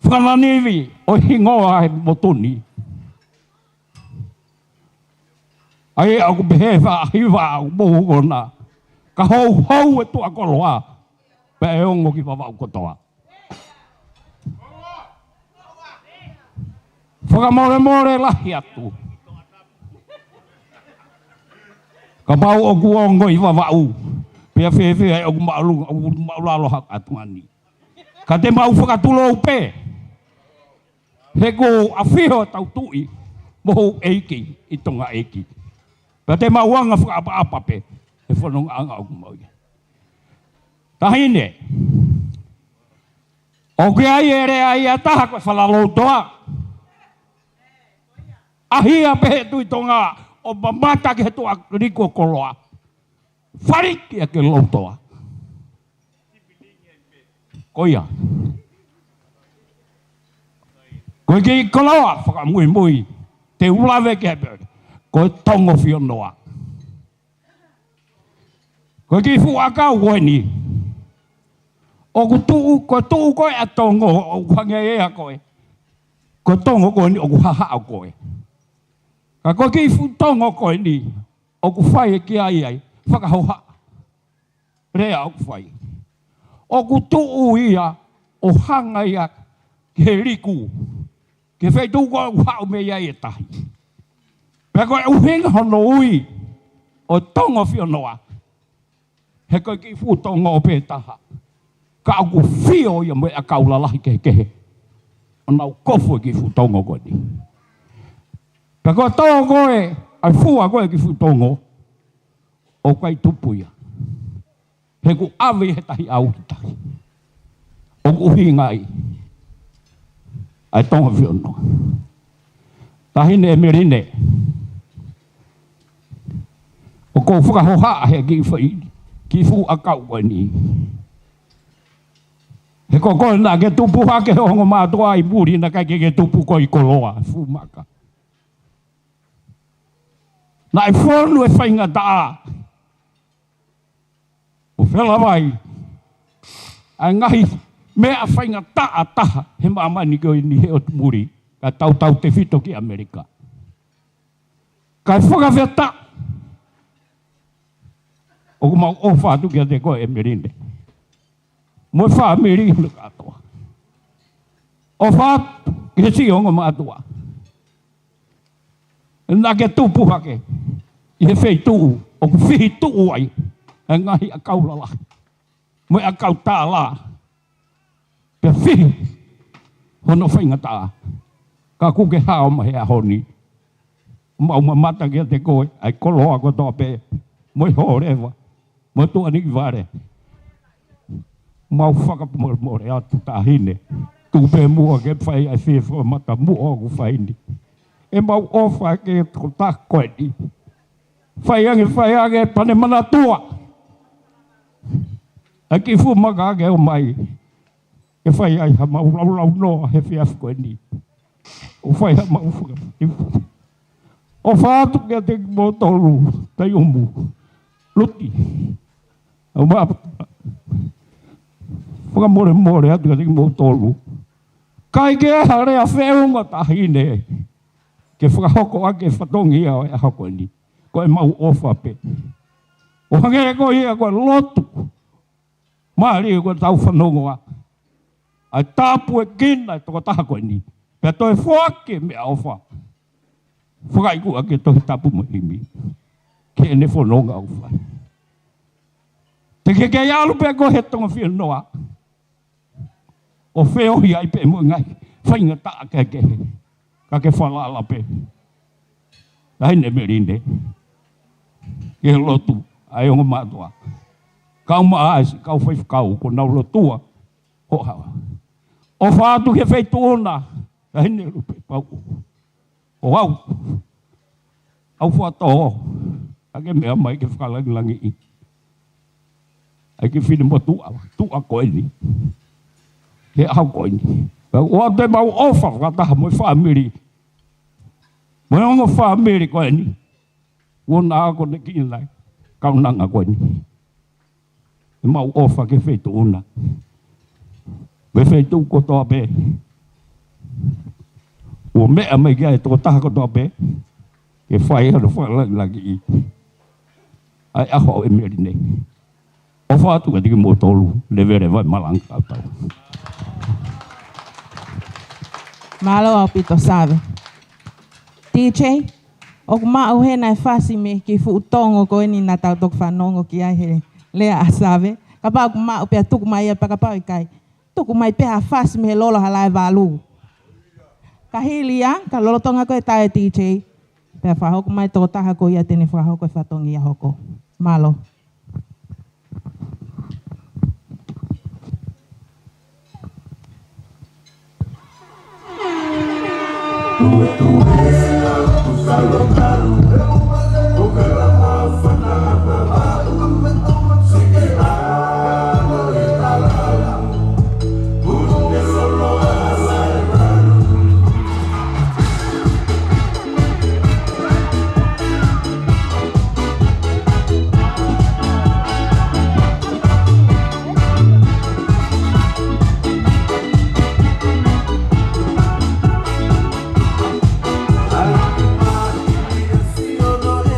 Whananiwi o hingoa he motoni. Ai aku behewa hiwa au mohugona. Ka hou e tua koloa. Pe e ongo ki wawau kotoa. Whakamore lahi atu. Ka pau o kuongo i wawau. Pea whewhe ai o maulalo hak atuani. Ka te mau whakatulou pe. He ko a whiho tau tui, moho eiki, i tonga eiki. Pea te mauanga whakaapa pe, he whanonga anga o kumau. Tahine, o ke ai ere ai a taha koe whalalautoa. Ahia pe tui tonga, o mamata ke he toa riko koloa. Whariki a ke lautoa. Koia. Koe ki koloa, whakamui, te ulawe ke hepe, koe tongo whionoa. Koe ki fuakau koe ni. O koe tuu koe a tongo, o whange ea koe. Koe tongo koe ni, o kuhahao koe. Ka koe ki fu tongo koe ni, o ku whai e ki ai, whakahoha. Rea o ku whai. O ku tuu ia, o hanga ia, ke riku. Ke whai tūko au hao me iai e tahi. Pea koe uhinga hono ui o tongo whionoa. He koe ki fu tongo o pētaha. Ka au ku whio ia mo a kaulalahi kehe. O nau kofu ki fu tongo koe ni. Pea koe tongo koe, ai fua koe ki fu tongo. O kai tupu ia. He ku awe he tahi au ki tahi. O ku uhinga ai. Ai tonga whiono. Tahine e merine. O kou whakahoha he ki fu a kau koe ni. He ko koe na ke tupu hake hongo mātua i muri na kai ke tupu koe i koloa. Fu maka. Na i whonu e whainga taa. O whela vai. Ai ngahi. Mea whainga taa taha he maamani koe ni he o muri. Ka tau te whito ki Amerika. Kai whakawheta. O kumau o whātu kia te koe e merine. Moi wha merine katoa. O whātu ke si ongo mātua. Nā ke tupu hake. I he whei tuu. O ku whihi tuu ai. E ngahi a kaulala. Moi a kau tā la. Pe whihi, hono whainga tā. Ka kuke hao mahe a honi. Mau mamata kia te koe, ai koloa ko tō pe. Moi ho rewa, moi tua niki ware. mau whakapumore atu tahine. Tupe mua ke whai ai whiwha mata mua ku whaini. E mau ofa ke toko tako e ni. Whai ange pane mana tua. A ki fu maka ke o mai. E whai ai ha mau lau noa he whiafko e ni. O whai ha mau whakapumore. O whātu kia te mo tolu, tai umu, luti. O maa, whakamore atu kia te mo tolu. Kai ke hare a wheunga tahine, ke whakahoko ake whatongi au e hoko ni, ko e mau ofa pe. O hangere ko ia ko lotu, maari ko tau whanongoa. Ai tāpu e kina e toko tahako ni, pia toi whake me ofa. Whakaiku ake tohi tapu mahimi. Ke ene whanonga au whai. Te ke kei alu pia ko he tonga whianoa. O wheohi ai pe mo ngai. Whainga taa ke kehe. Ka ke whalala pe. Haine merine. Ke lotu. Ai onga mātua. Kau maa aisi. Kau whaifkau. Ko nau lotua. Ho hawa. O whātu ke whaitu ona. Haine rupe pau. O au. Au whātoho. Ake mea mai ke whakalangi i. Ai ke whine mo tua. Tua koe ni. He au koe ni. O te mau ofa whakataha mo i whaamiri. Mo i ongo whaamiri koe ni. Wona ako ne ki inai. Kaunanga koe ni. E mau ofa ke whetu una. Me whetu kotoa pe. O mea mai kia e toko taha kotoa pe. Ke whai hana whakalagi i. Ai aho e meri nei. O whātu ka tiki mō tolu. Levere vai malanga kautau. Malo au pito save. DJ, o kumau he nai whasi me ki fuutongo koe ni nā tau tok whanongo ki ai he lea a save. Ka pau kumau pia tuku mai e pakapau i kai. Tuku mai pia whasi me he lolo halai walu. Ka hilia, ka lolotonga koe tae DJ. Pea whahoko mai tō taha ko ia tene whahoko e whatongi a hoko. Malo. Yo no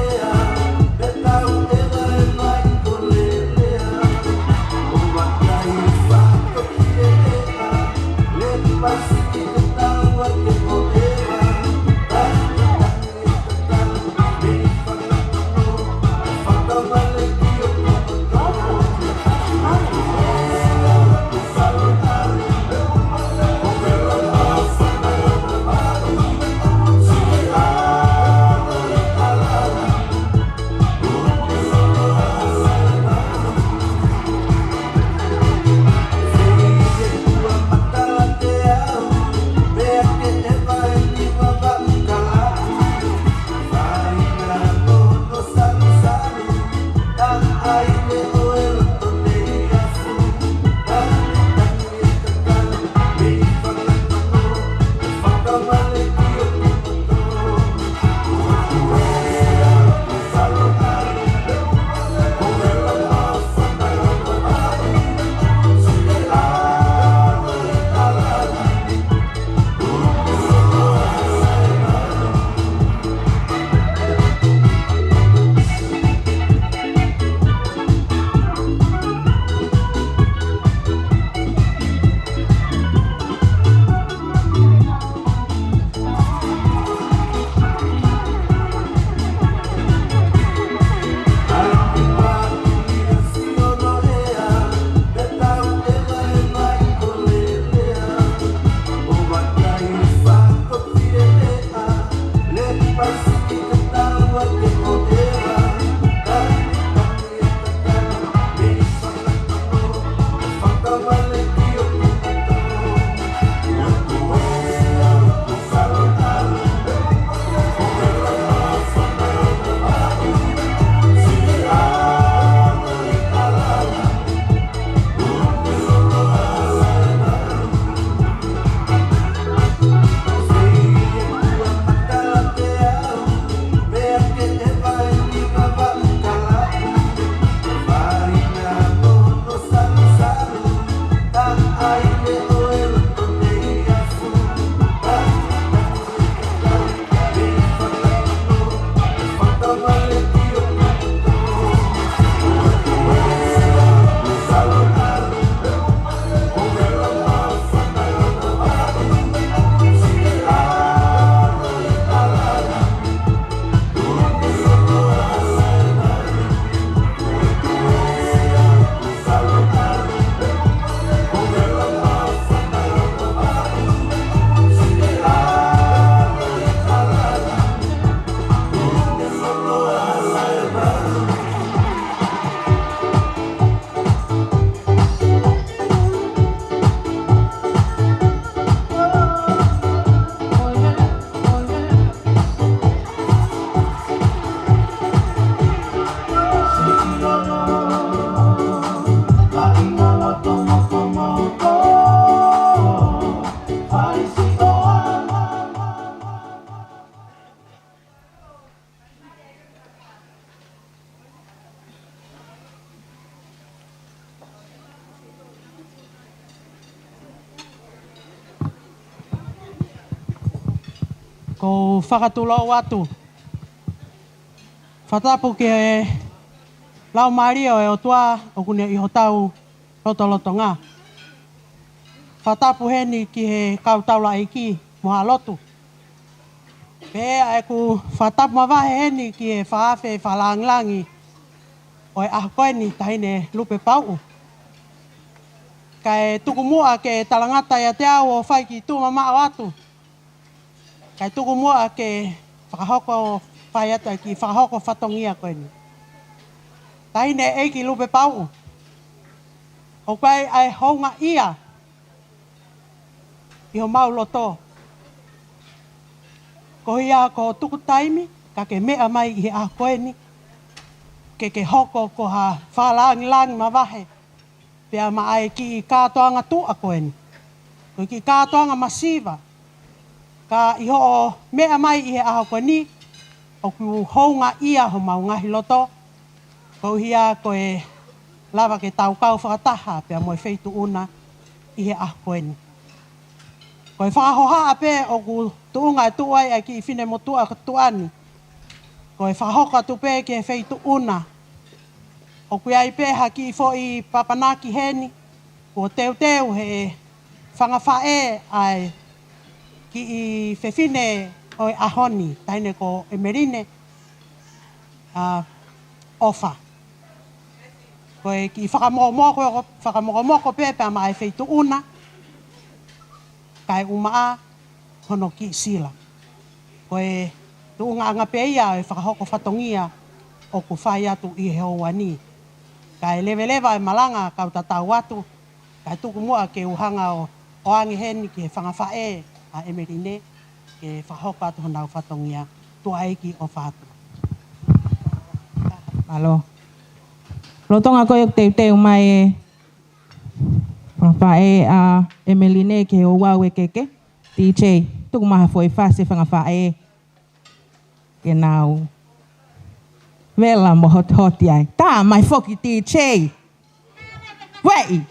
ko whakatulo watu. Whatapu ke lau Maria e o tua o kune iho tau loto ngā. Whatapu heni ki he kautaula iki moha lotu. Pea e ku whatapu mawahe heni ki he whaafe whalanglangi o e ahakoeni tahine lupe pau. Kai tuku mua ke talangata ia te au o whai ki tu mama o atu. Kai tuku mua ke whakahoko whai atu ki whakahoko whatongia koeni. Tahine eiki lupe pau. O kai ai honga ia. Iho mau loto. Ko ia ko tuku taimi, ka ke mea mai i he a koeni. Ke hoko ko ha whalangi mawahe. Pea mai ki kātoanga tua koeni. Ko ki kātoanga masiva. Ka iho o mea mai i he a koeni. O ku honga ia ho mau ngahi loto. Ko hia ko e lava ke tau kau whakataha. Pea mo e wheitu una i he a koeni. Ko e whakahoha ape o ku tuunga e tuai ai ki whine mo tua ka tuani. Ko e whakahoka tu pe ke wheitu una. O kui ai peha ki fo i papanaki heni. Ko teu he whangawhae ai ki i whewhine o e ahoni. Taine ko e merine ofa. Ko e ki whakamoko pe pe ma e wheitu una. Kai umaa hono ki sila. Ko e tuunga anga peia e whakahoko whatongia o ku whai atu i he hoani. Kai lewa e malanga kau tatau atu. Kai tuku mua ke uhanga o angi heni ki he whangawhae a emerine ke whakahoko atu honau whatongia tua eiki o whatu. Malo. Lotonga koe teu mai e whae a Emeline ke o wau e keke. DJ, tuku maha foi whase whae ke nau. Vela mo hoti ai. Tā mai whoki DJ. Wei!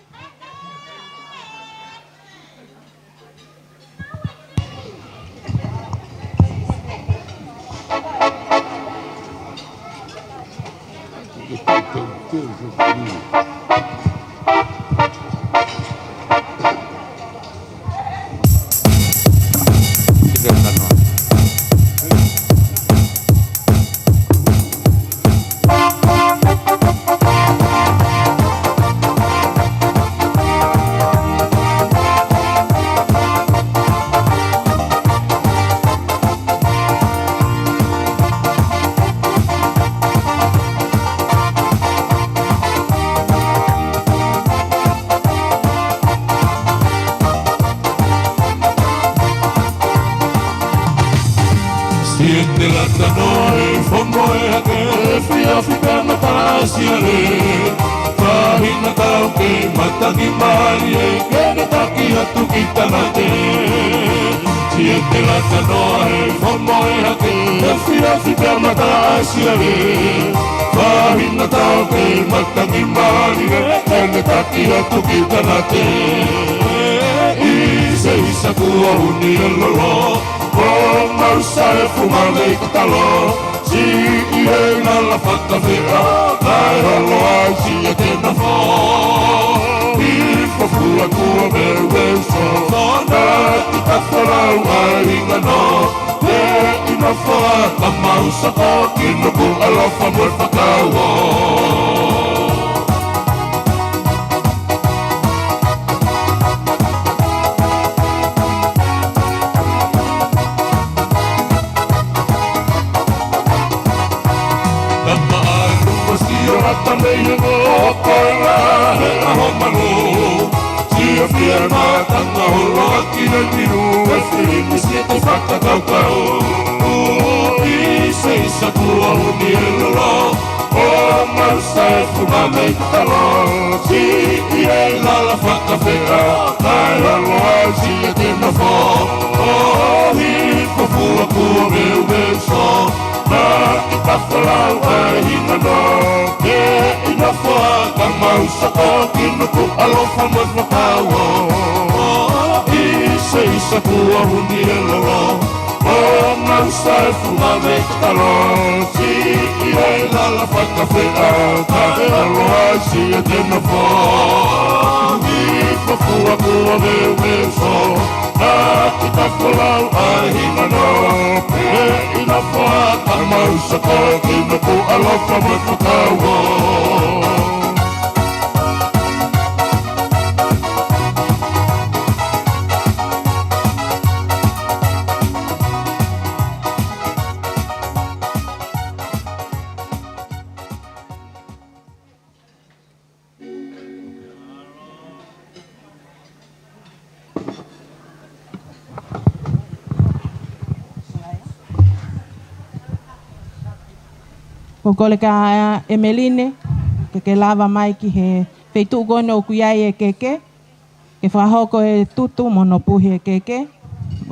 Siete lata noi, fongo e hake, whia whipana parasiale. Whahina tau ke mataki mai e, kene taki atu ki tanate. Siete lata noi, fongo e hake, whia whipana parasiale. Whahina tau ke mataki mai e, kene taki atu ki tanate. Isa isa kua huni lolo. Oh, mausa e fumale i katalo. Si i heina la whakawhera. Nai halo ai si e tena whā. I whafua kua meu so. Nā i kawharau ai hinga no. E i na whā ka mausa ko. Kino ku alofa mo e whakaua. Rata mei no koila he aho manu. Sia whia mātanga holo aki na tiru. E whiri si te whakakaukau. I se isa kua huni e lolo. O mausa e fuma mei talo. Si i e lala whakawhera. Nai halo ai si e tena whā. O hi whafua kua meu so. Nā i tawhalau ai hinga no. E ina whā ka mausa ko kino ku alofa mo whakaua. I se isa kua huni e lolo. O sai funga me kalosi ia la whakawhea ka e aloa si a tena whā ni whakua kua me so na ki takolau a hinga no e ina whā ka mausa ko ki na ku alofa me whakaua Ko kole ka Emeline, ke lava mai ki he feitu gono kuyai e keke, ke whahoko e tutu mono puhi e keke,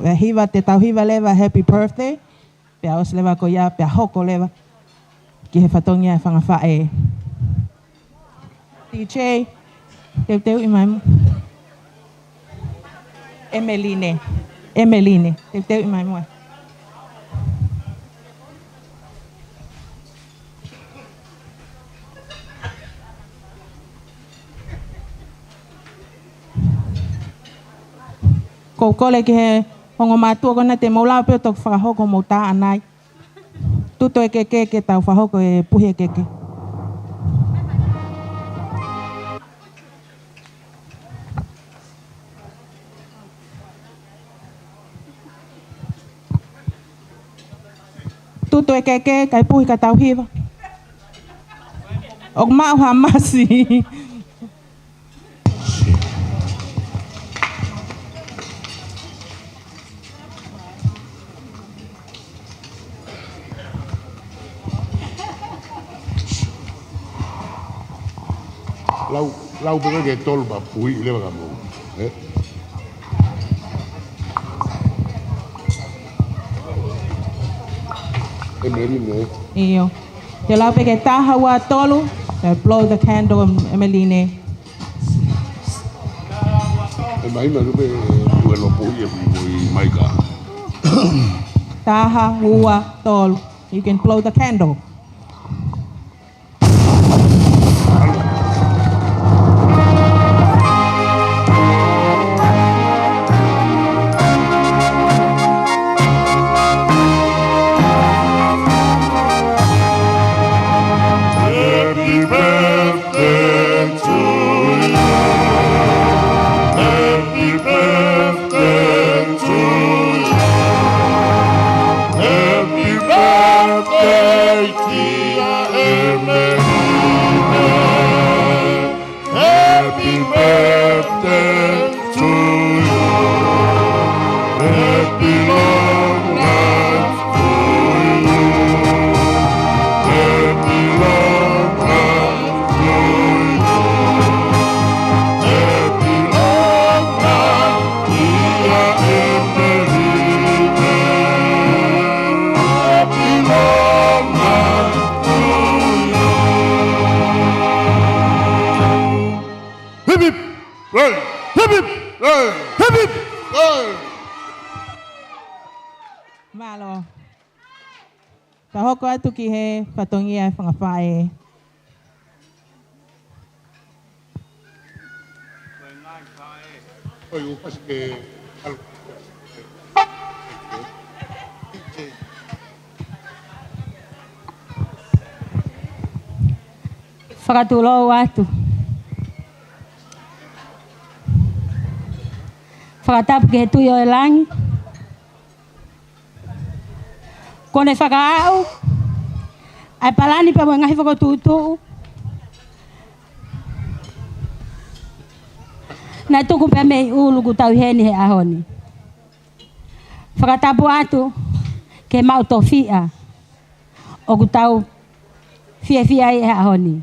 e hiva te tau hiva leva happy birthday, pia os leva ko ia, pia hoko leva, ki he whatongia e whangawhae. DJ, teu i mai mu. Emeline, teu i mai mu. Ko kole ki he hongo mātua kona te maulau peo tōku whakahoko mō tā anai. Tuto e keke ke tau whahoko e puhi e keke. Tuto e keke kai puhi ka tau hiva. Ok mau ha masi. Lau pega que tol ba pui le ba mo. Emeline. Iyo. Te lau pege taha wa tolu, blow the candle, Emeline. Mai ma lu pe lo pui e mai ka. Taha wa tolu. You can blow the candle. Malo. Tahoko atu ki he whatongia e whangawhae. Oi, upas que Whakatulou atu. Whakatapu ke he tui o e langi. Kone whakaau. Ai palani pa mo ngahi whakatutu. Nai tuku pe mei ulu ku tau heni he ahoni. Whakatapu atu ke mau to fia. O ku tau fia i he ahoni.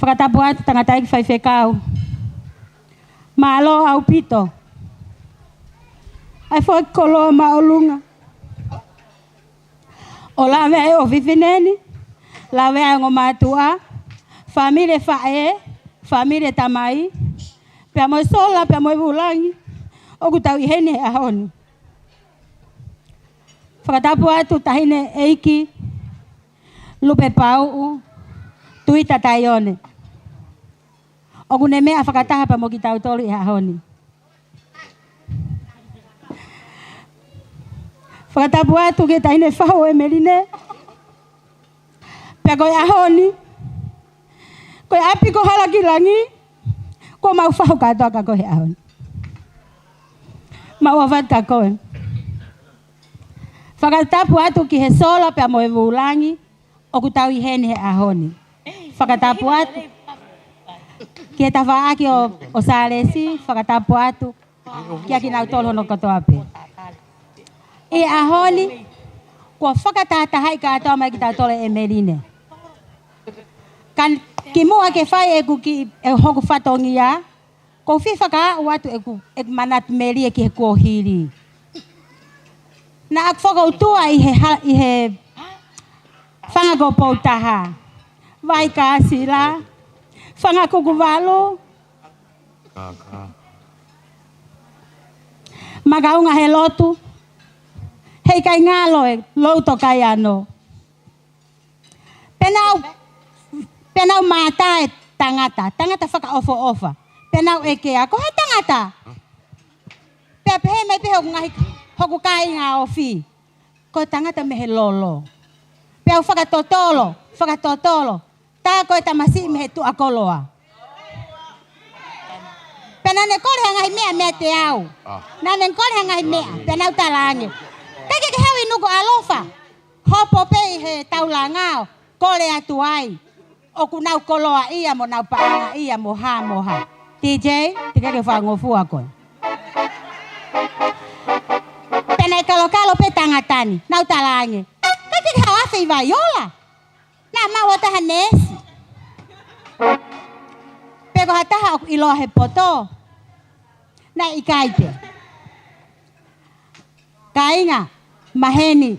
Whakatapu atu tangatai ki whaiwhekau. Malo au pito. Ai whakoloa maolunga. O la mea o vivineni. La mea ngo matua. Famile fae. Famile tamai. Pea moi sola, pea moi vulangi. O ku tau i hene ahoni. Whakatapu atu tahine eiki, lupe pau, tuita taione. Oku ne mea whakataha pa mo ki tau tolu i hahoni. Whakatapu atu ke tahine whao e merine. Pea koe ahoni. Koe api ko halaki langi. Ko mau whao katoa ka koe ahoni. Mau awat ka koe. Whakatapu atu ki he sola pea mo e vulangi. Oku tau i heni he ahoni. Whakatapu atu. Ki he tawhaaki o Sāresi. Whakatapu atu. Ki aki nau tolo hono katoa pe. I ahoni. Kua whakatātahai ka atoa mai ki tau tolo e merine. Kan ki mua ke whai e ku ki e hoku whatongi a. Ko whiwhaka au atu e manatu meri e ki he kuohiri. Na ak whakautua i he whangago poutaha. Vai ka sila. Whangakuku walo. Magaunga he lotu. Hei kai ngalo e louto kai ano. Penau mata e tangata. Tangata whaka ofa. Penau e ke ako he tangata. Pepe me pe hoku kai ngā ofi. Ko tangata me he lolo. Peu whakatotolo. Tā koe tamasi me he tu akoloa. Pena ne kore hangai mea te au. Na ne kore hangai mea. Penau talange. Kake ke hewi nuku alofa. Hopo pei he taulangao. Kore atu ai. Oku nau koloa ia mo nau paanga ia mo ha. TJ, tika ke whangofu a koe. Pena e kalo pe tangatani. Nau talange. Kake ke hawafe i vaiola. Na mau taha nesi. Pego hataha oku iloa he poto. Na ikaipe. Kainga. Maheni.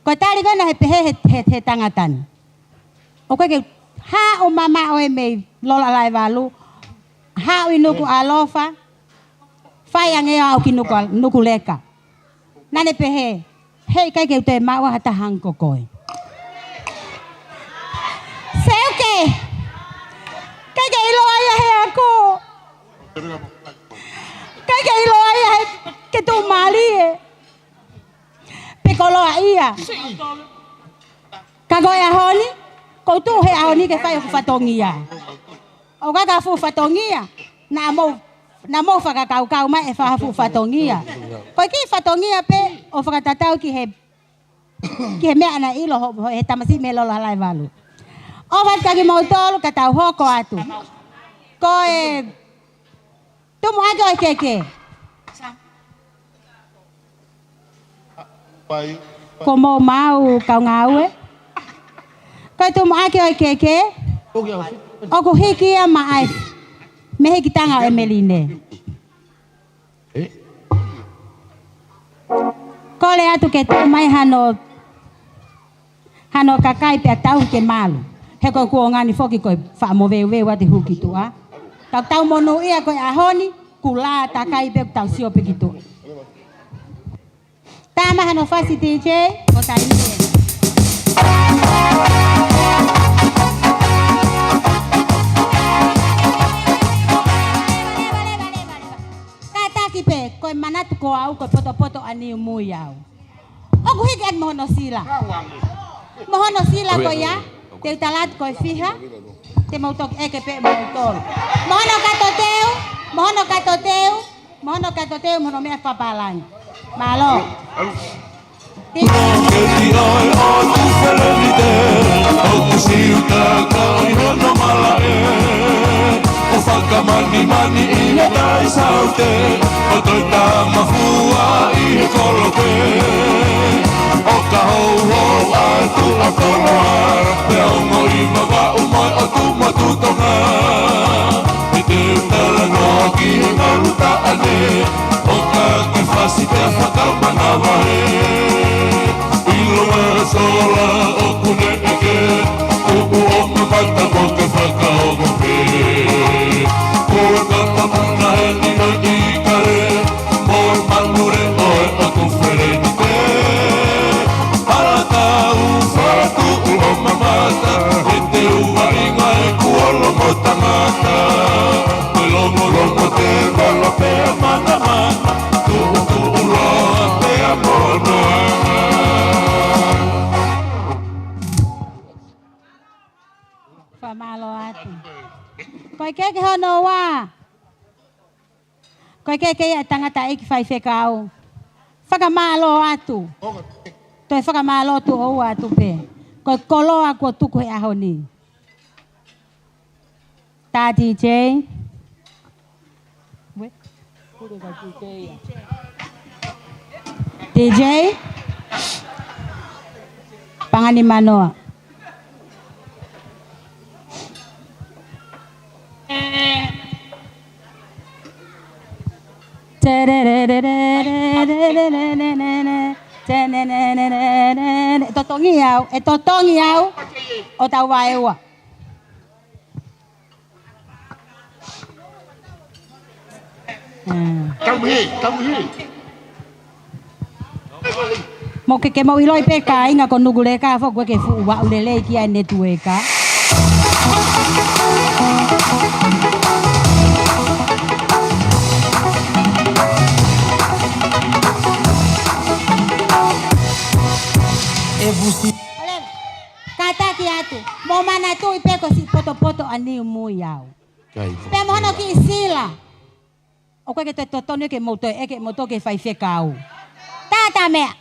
Ko tari kona he pehe he tangatani. O koe ke ha o mama o e mei lola lai walu. Ha o inuku alofa. Whai angea au ki nuku leka. Nane pehe. Hei kai ke te maua hata hanko koe. Seuke. Kai ke iloa ia he ako. Kai ke iloa ia he ke tu mali e. Pekoloa ia. Kagoe ahoni. Kau tu he ahoni ke whai o whatongia. O kaka fu whatongia. Na mo whakakau mai e whahafu whatongia. Koe ki whatongia pe o whakatatau ki he mea ana ilo he tamasi me lolo halai walu. O wat kaki mau tolu ka tau hoko atu. Koe tumu ake o keke. Ko mau kau ngaue. Koe tumu ake o keke. Oku hiki a maai. Me hiki tanga o Emeline. Kole atu ke mai hano kakai pe tau ke malu. He koe kua ngani foki koe whaamoweu wate huki tua. Tau mono ia koe ahoni. Kula takai pe tau sio pe ki tua. Tama hano fasi TJ. O taimie. Pe koe manatu ko au koe poto ani umui au. Oku hiki at mohono sila. Mohono sila ko ya. Te utalat koe fiha. Te mautok eke pe mautol. Mohono katoteu. Mohono mea papalang. Malo. Keti ai o tu ferenite. Oku siuta kau ihono malae. O whakamani i he tai saute. O toi tā mafua i he kolope. O ka hou ai tu a koloa. Pe ongo i mawa umoi o tu matutonga. I te utala noa ki he maruta ane. O ka ki whasi te whakamanawa he. Iloa sola o kune eke. Upu o mawata mo ke whakaongo pe. Kua kata muna he nina i kare. Mo manure oe o tu where ni te. Koe ke hono wa. Koe ke tangata iki fai whekau. Whakamalo atu. Toi whakamalo tu o atu pe. Koe koloa kua tuku he aho ni. Tā DJ. DJ. Pangani manoa. Totongi au. O tau waewa. Tamuhi. Mo ke mau iloi peka inga ko nugule ka fo ke fu wa ulele ki ai netueka. Kata ki atu, mo mana tu ipeko si poto ani muyau. Pe mo no ki sila. O koe ke te totone ke moto ke fai whekau. Tata mea.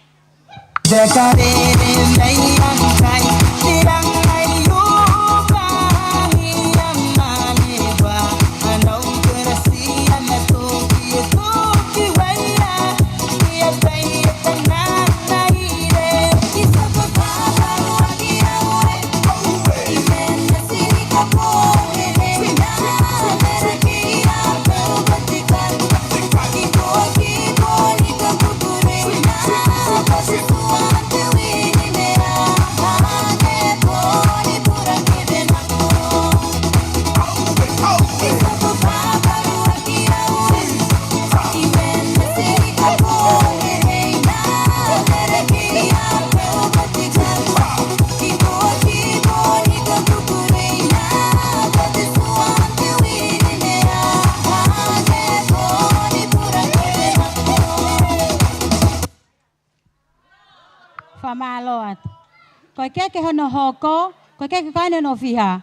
Famalo at. Koe ke hono hoko, koe ke kaine no fiha.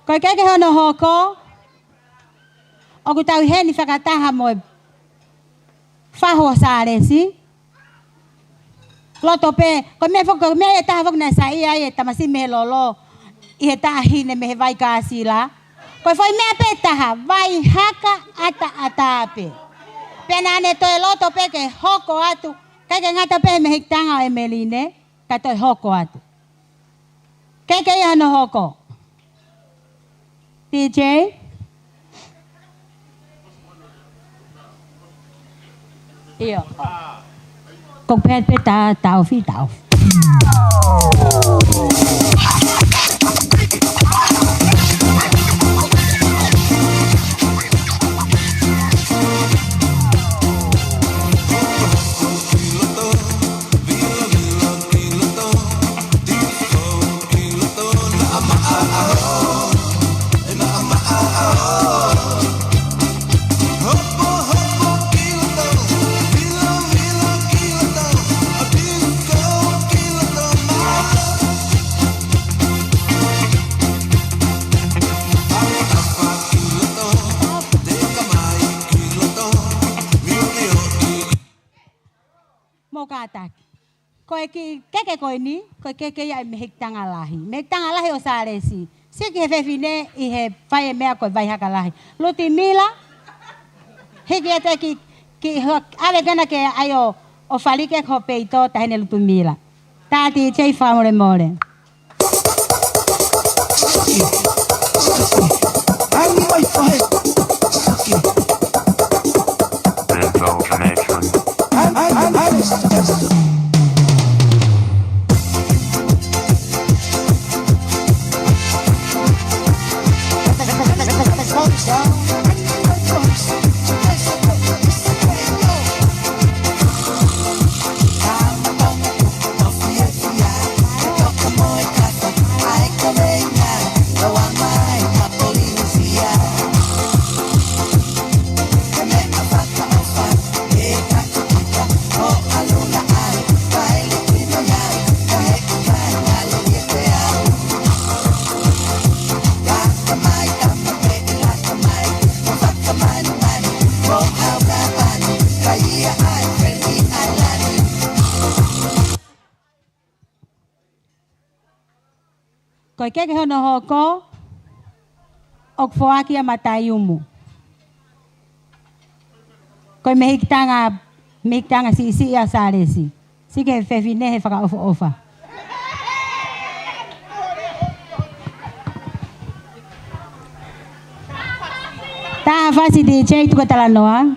Koe ke hono hoko. Oku tau heni whakataha mo whaho sāresi. Loto pe, koe mea e taha whaku na sa ia e tamasi me lolo. I he tahi ne me he vai kāsila. Koe whai mea pe taha, vai haka ata ape. Pena ne toi loto pe ke hoko atu. Kai ke ngata pe me hikitanga e meline, ka toi hoko atu. Kai ke ia no hoko. DJ. Iyo. Kung pet pe tao fi tao. Koe ki keke koe ni, koe keke ia me hekitanga lahi. Me hekitanga lahi o sāresi. Siki he whewhine i he whae mea koe vai haka lahi. Luti mila, hiki ete ki awe gana ke ai o whalike ko peito tahine lutu mila. Tāti chei whamore more. Koe keke hono hoko, o kufoaki a matayumu. Koe mehikitanga si a saresi. Sike fefinehe whaka ofa. Taha fasi DJ tuka talanoa.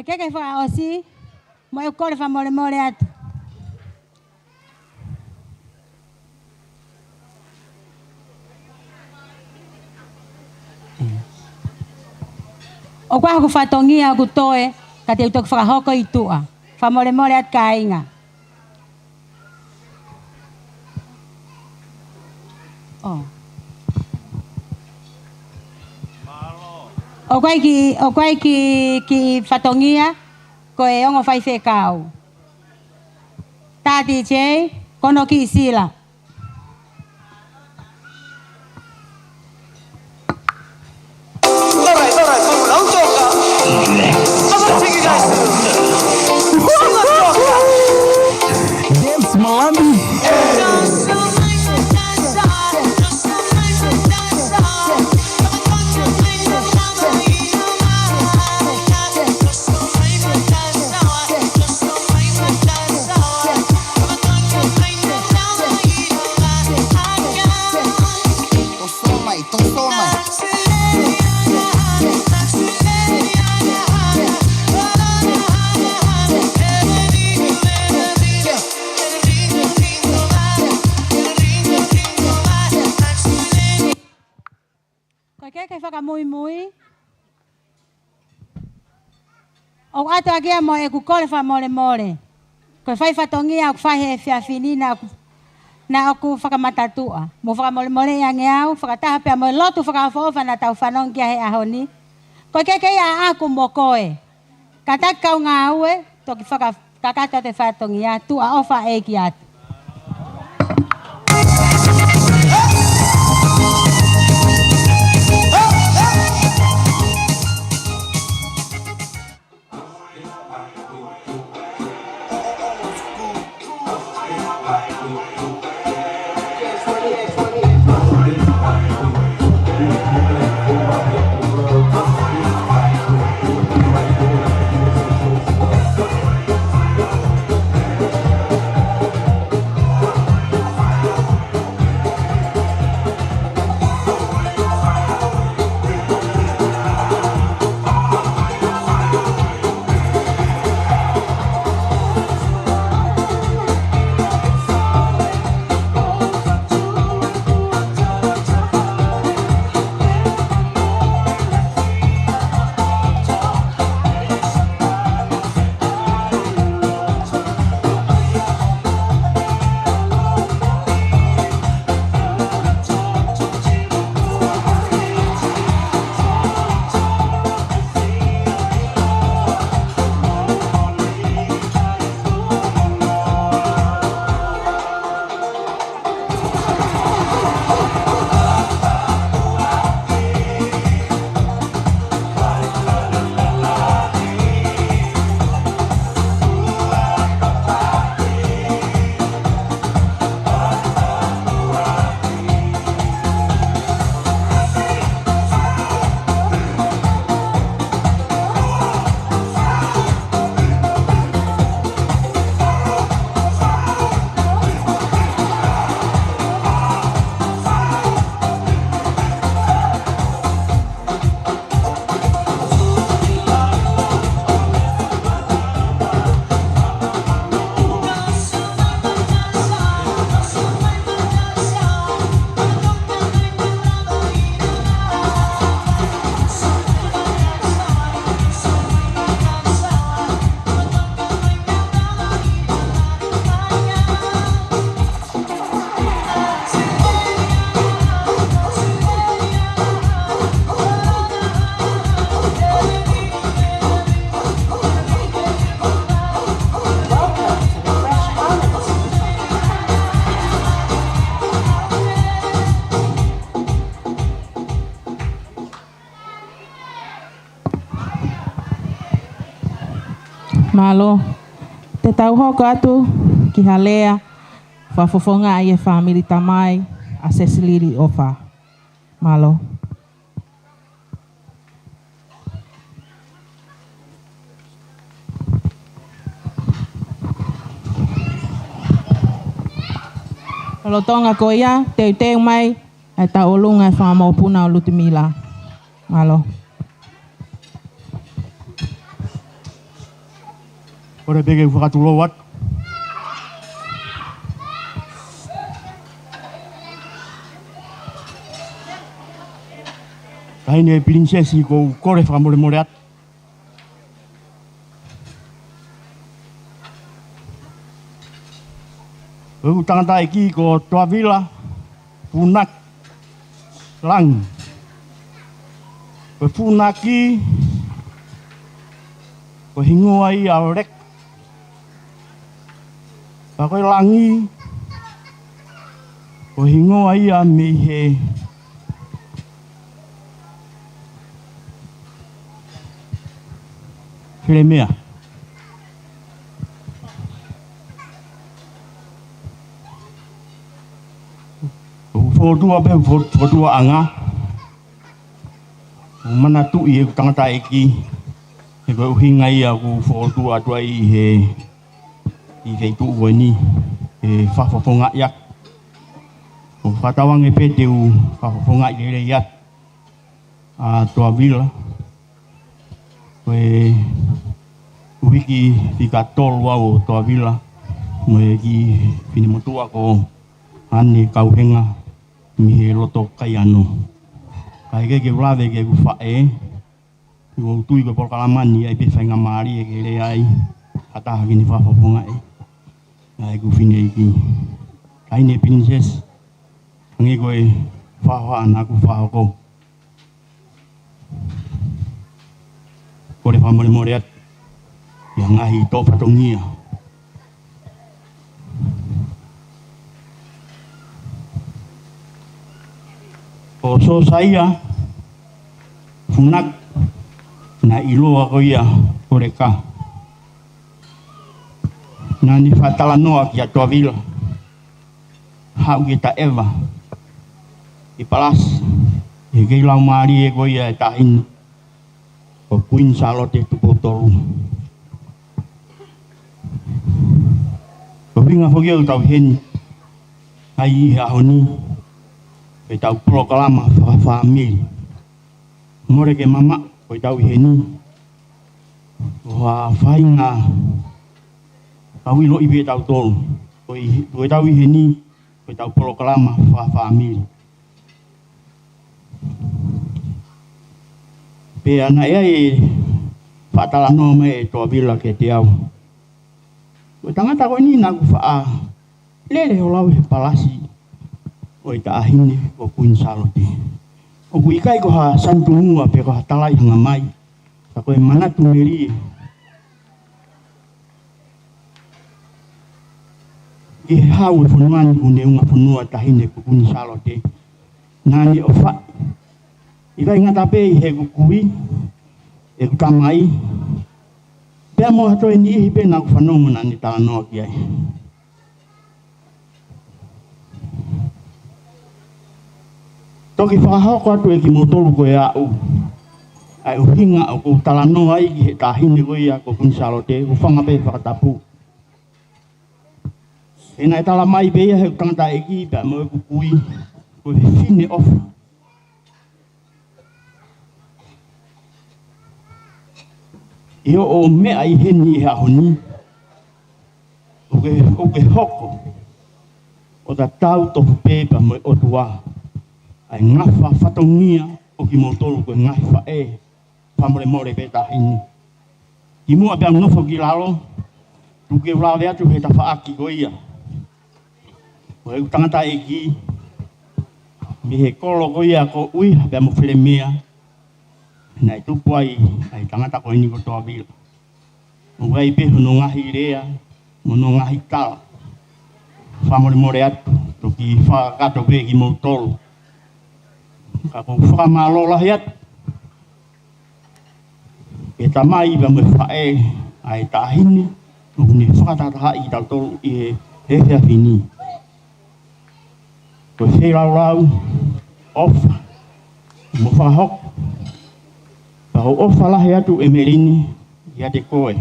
Keke wha osi, mo e kore wha more atu. O kwa haku whatongia aku toe, ka te utoku whakahoko i tua. Wha more atu ka inga. O kwai ki whatongia, ko e ongo whai whekau. Tā DJ, kono ki sila. Alright, long joker. I'm gonna take you guys through. Dance Malami. Whaka mui. O ato agia mo e kukore wha more. Koe whai whatongia o whai he whiawhinina na oku whakamatatua. Mo whaka more iange au, whakataha pia mo lotu whakawhaofa na tau whanongia he ahoni. Koe keke ia aku mo koe. Katakau ngā aue, toki whakakata te whatongia, tua ofa eki atu. Malo. Te tau hoko atu ki halea. Whafofonga ai e whamiri tamai. A sesiliri ofa. Malo. Lotonga ko ia, te mai, e ta olunga e whamopuna o Lutumila. Malo. Ora pege whakatulo wat. Kaine prinsesi ko kore whakamore more at. Aku tangata iki ko Tuavila, Punak, Lang. Ko Punaki, ko hingo ai aurek. Ko Langi, ko hingo ai a mihe. Filemea. Fodua be fodua anga. Mana tu i tangata iki. E ko hinga ia ku fodua tu ai he tu wani e fafofonga yak. O fatawang e peteu fafofonga ile yak. A Tuavila. Koe wiki fikatol wau Tuavila. Moe ki finimotua ko ani kauhenga. Mihe loto kai anu. Kai ke ulave ke ufae. Ko tui ko porkalamani ai pe fainga mari ke le ai. Ata gini fa fonga ai. Ai ku fine iki. Kai ne princess. Ngi ko fa anak fa ko. Ko le famole moriat. Yang ai to patongia. So saya Punak na ilo ako ia koreka na ni fatalano aki Tuavila hau kita eva ipalas e ke lau mari e ko ia tahin ko kuin salote tu botolu ko vinga fogio tau hen ai ahoni e tau proklama fa family more ke mama ko tau heni wa fainga awilo ibe tau tol ko tau heni ko tau proklama fa family pe ana e fatala no me Tuavila ke tiau ko tangata ko ni na fa lele holau palasi oi ta ahini ko kuin salote o buikai ko ha santungu ape ko talai ngamai ta ko mana tumeri e hau funuan une unga funua tahine ko kuin salote nani ofa ikai ngata pe he ko kui e ko tamai pe mo to ni pe na ko fanu nani ta no kiai toki whakahoko atu e ki motolu koe au. Ai uhinga o ko talano ai ki he tahine koe ia ko kunsalote u whangape whakatapu. E nai tala mai beia he tangata e ki pia mo e kukui ko he fine ofa. Io o mea i heni i hahoni. O ke hoko. O ta tau tofu pepa mo e otua. Ai ngafa fatongia o ki motolu ko ngafa e pamore more beta ini ki mua pe ngofo ki lalo tu ke ula dia tu heta fa aki ko ia o e tangata e ki mi he kolo ko ia ko ui pe mo flemia na tu puai ai tangata ko ini ko Tuavila o vai pe no ngahi rea mo no ngahi tal pamore more atu tu ki fa kato pe ki motolu kako whakamalo lahiat e tamai ba me whae ai tahini ni whakatataha I tau tolu I he hea hini. Ko he rau ofa, mo whahok, paho ofa lahe atu e merini ia te koe.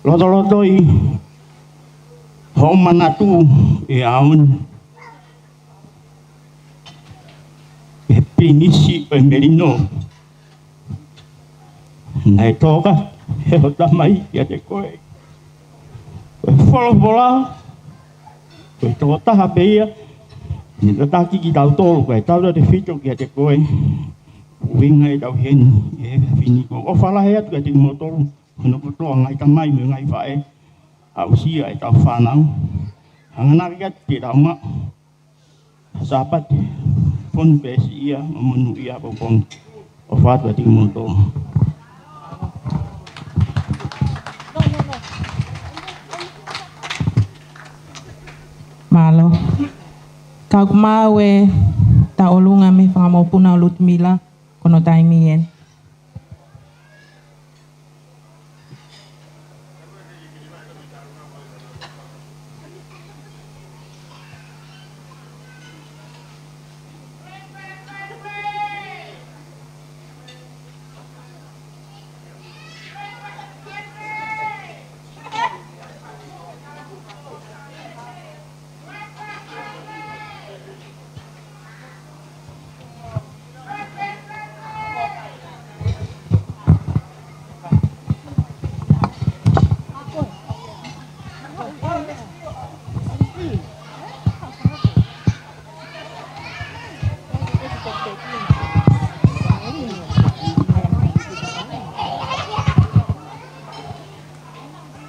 Loto I ho manatu e aun e pinisi e merino. Nei toka he ho tamai ia te koe. Koe wholopola, koe tō taha peia, ni ta taki ki tau tōru koe, tau te whito ki a te koe. Uinga e tau heni, e whini ko. O whalahe atu e te motoru, hono kotoa ngai tamai me ngai whae. Au sia e tau whanau. Hanganari atu te raunga. Sapati, ponu pēsi ia, mamonu ia popong. O whatu e te motoru. Malo. Kau mau e ta olunga me whangamopuna o Lutumila kono taimi en.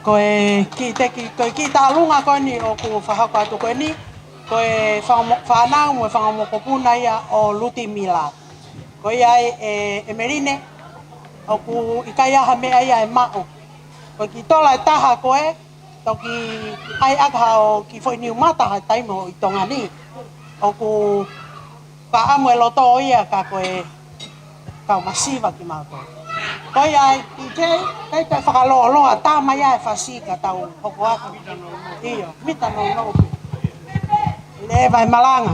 Koe ki ta lunga koe ni o ku whahako atu koe ni, koe whanau mo whangamokopuna ia o Lutumila. Koe ai e merine, o ku ikai aha mea ia e mao. Koe ki tola e taha koe, toki ai aka o ki whoiniu mataha taimo I tonga ni. O ku ka amu e loto o ia ka koe kau masiva ki mao koe. Koe ai DJ, kei te whakaloa tā mai ai whasika tau hoko atu. Iyo, mita no. Le vai malanga.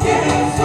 Yes,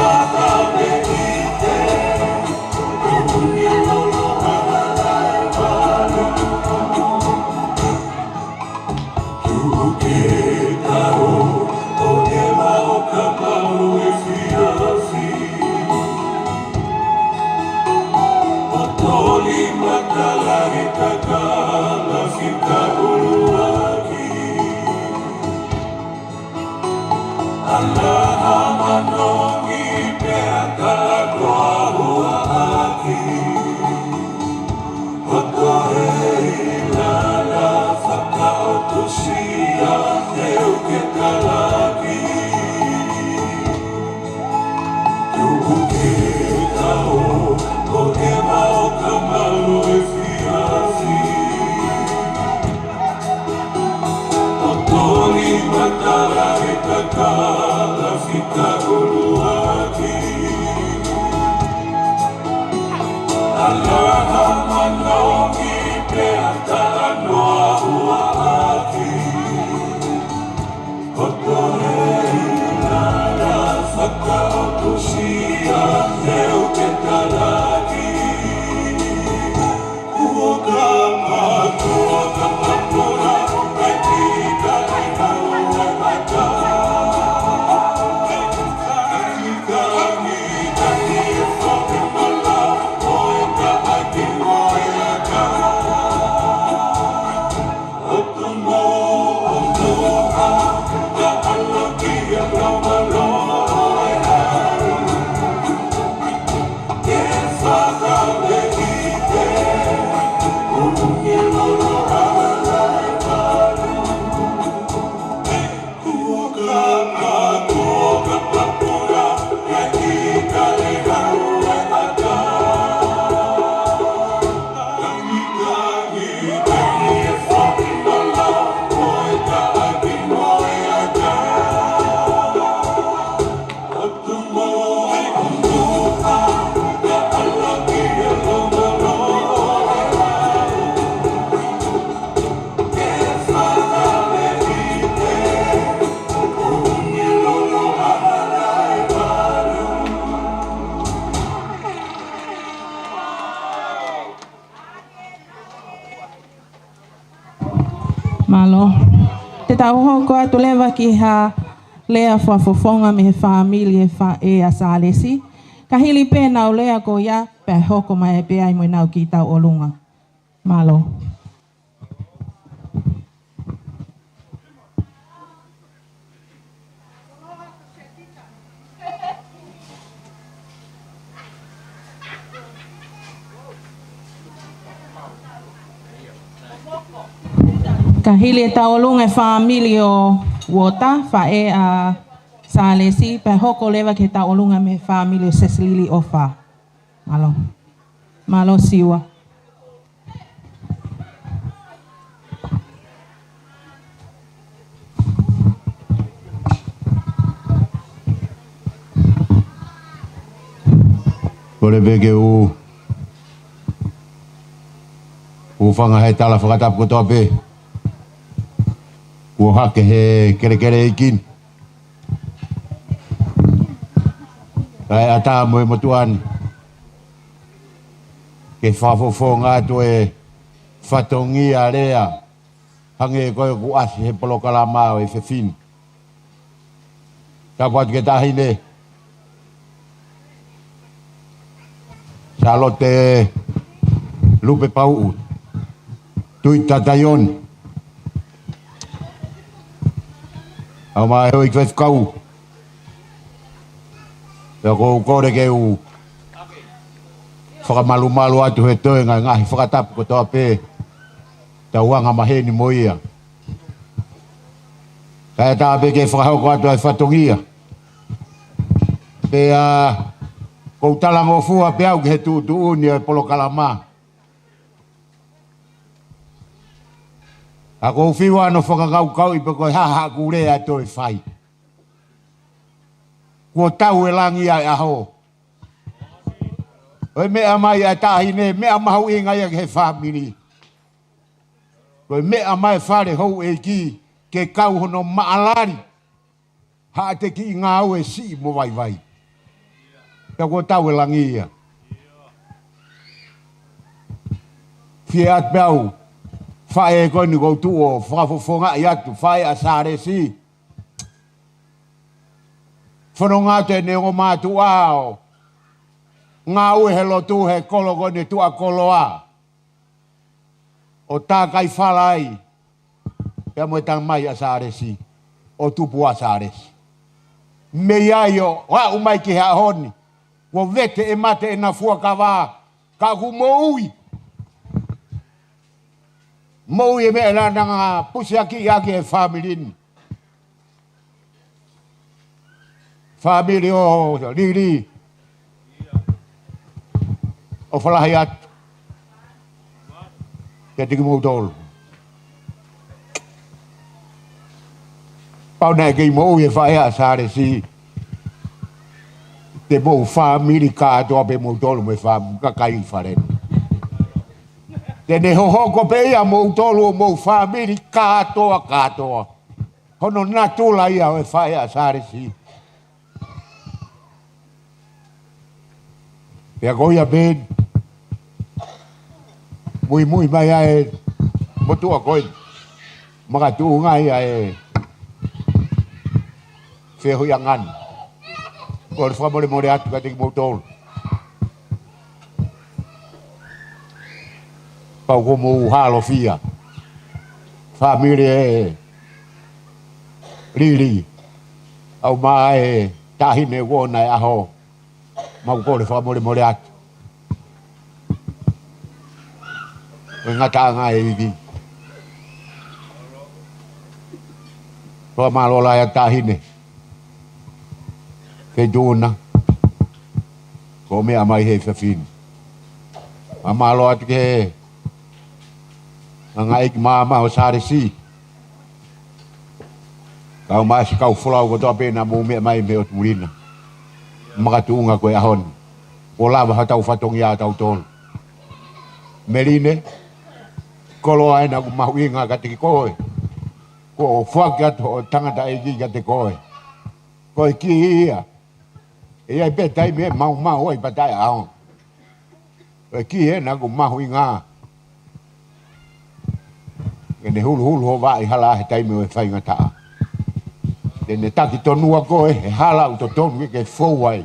Malo. Te tau hoko atu lewa ki ha lea whafofonga me he whaamilia e a Salesi. Ka hili pēna o lea ko ia pe hoko mai e pe ai mo nau ki tau olunga. Malo. Ka hili e taolunga e whaamili o Wota, wha e a Salesi, pe hoko lewa ke taolunga me whaamili o Sesilili o wha. Malo. Malo siwa. Kore bege u whanga he tala whakatapu kotoa pe. Ua hake he kere ikin. Kai ata mo e motuan. Ke whawhofo ngā tu e whatongi a rea. Hange koe ku asi he polokala mao e whewhin. Ka patu ke tahine. Salote lupe pau. Tui tatayon. Au mai hoi kwef kau. Pea kou kore ke u. Whakamalu atu he toi ngai ngahi whakatapu kotoa pē. Ta uanga maheni mo ia. Kaya tā pe ke whakahoko atu ai whatongia. Pea kou talango fua pe au ke he tūtu uni ai polokalama. A kou whiwa no whakakau i pe koe haha kure a toi whai. Kua tau e langi ai aho. Oi mea mai a tahine, mea mahu i ngai he whamiri. Koe mea mai whare hou e ki ke kau hono maalari. Ha te ki ngā au e si mo vai vai. Pea kua tau e langi ia. Fie at peau. Whae e koe ni kou tu o whakafofonga i atu, whae a Salesi. Whano ngā te ne o mātu ao. Ngā ue he lotu he kolo koe ni tua kolo a. O tā kai whalai. Pea moe tang mai a Salesi. O tupu a Salesi. Me iai o, wa umai ki hea honi. Wo vete e mate e na fua ka wā. Ka ku mo ui. Mo e me la nga pusi aki e family. Family o Lili. O falahayat. Ke tiki mo dol. Pau na ke mo e fa ya Salesi. Te mo family ka to be mo dol me fam ka kai faren. Tene hohoko pe ia mou tolu mou famili katoa. Hono natula ia o whae a saresi. Pea goia ben. Mui mai ai motua koin. Maka tu ngai ai. Feho yang ngan. Kor fa more atu katik motol. Pau como halo fia. Família Lili. Au mai tahine wona aho. Mau kor fa more atu. Ngata ngai iki. Ko malola ya tahine. Ke dona. Ko me amai he fafin. Amalo at ke ngai mama o saresi. Kau mas kau fulau ko to pena mo me mai me otulina. Makatunga ko ahon. Ola ba tau fatong ya tau tol. Meline kolo ai na mahuinga katiki koe. Ko fuakat o tangata igi kate koe. Koe ki ia. Ia petai me mau ai patai ao. Koe ki e na mahuinga. Kene hulu ho vai hala he tai me whai ngata. Kene taki tonua koe he hala uto tonu ke fowai.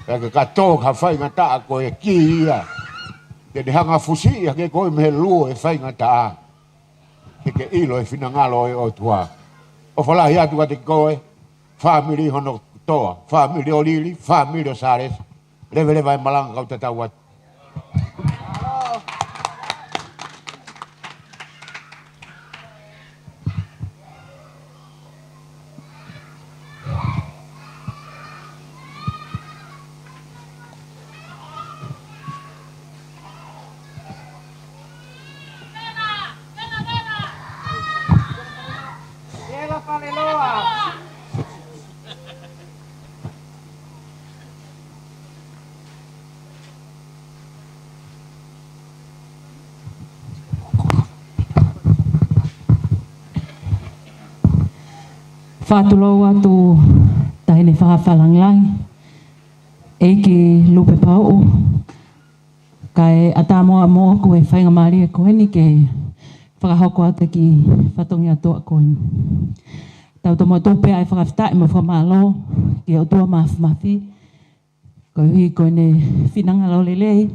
Kaka kato ka whai ngata koe ki ia. Kene hanga fusi ke koe me luo e whai ngata. Ke ilo e finangalo e o tua. O whala hi atu kate koe. Family hono toa. Family o Lili. Family o Sares. Lewe e malanga kau tatawat. Whātulau atu tahine whakawhalanglang eiki lupe pau kai atamoa mo koe whainga maari e koe ni ke whakahoko atu ki whatongi atua koe tau tomo tope ai whakawhitai mo whamalo ki o tua mafi koe hui koe ne whinanga lau lelei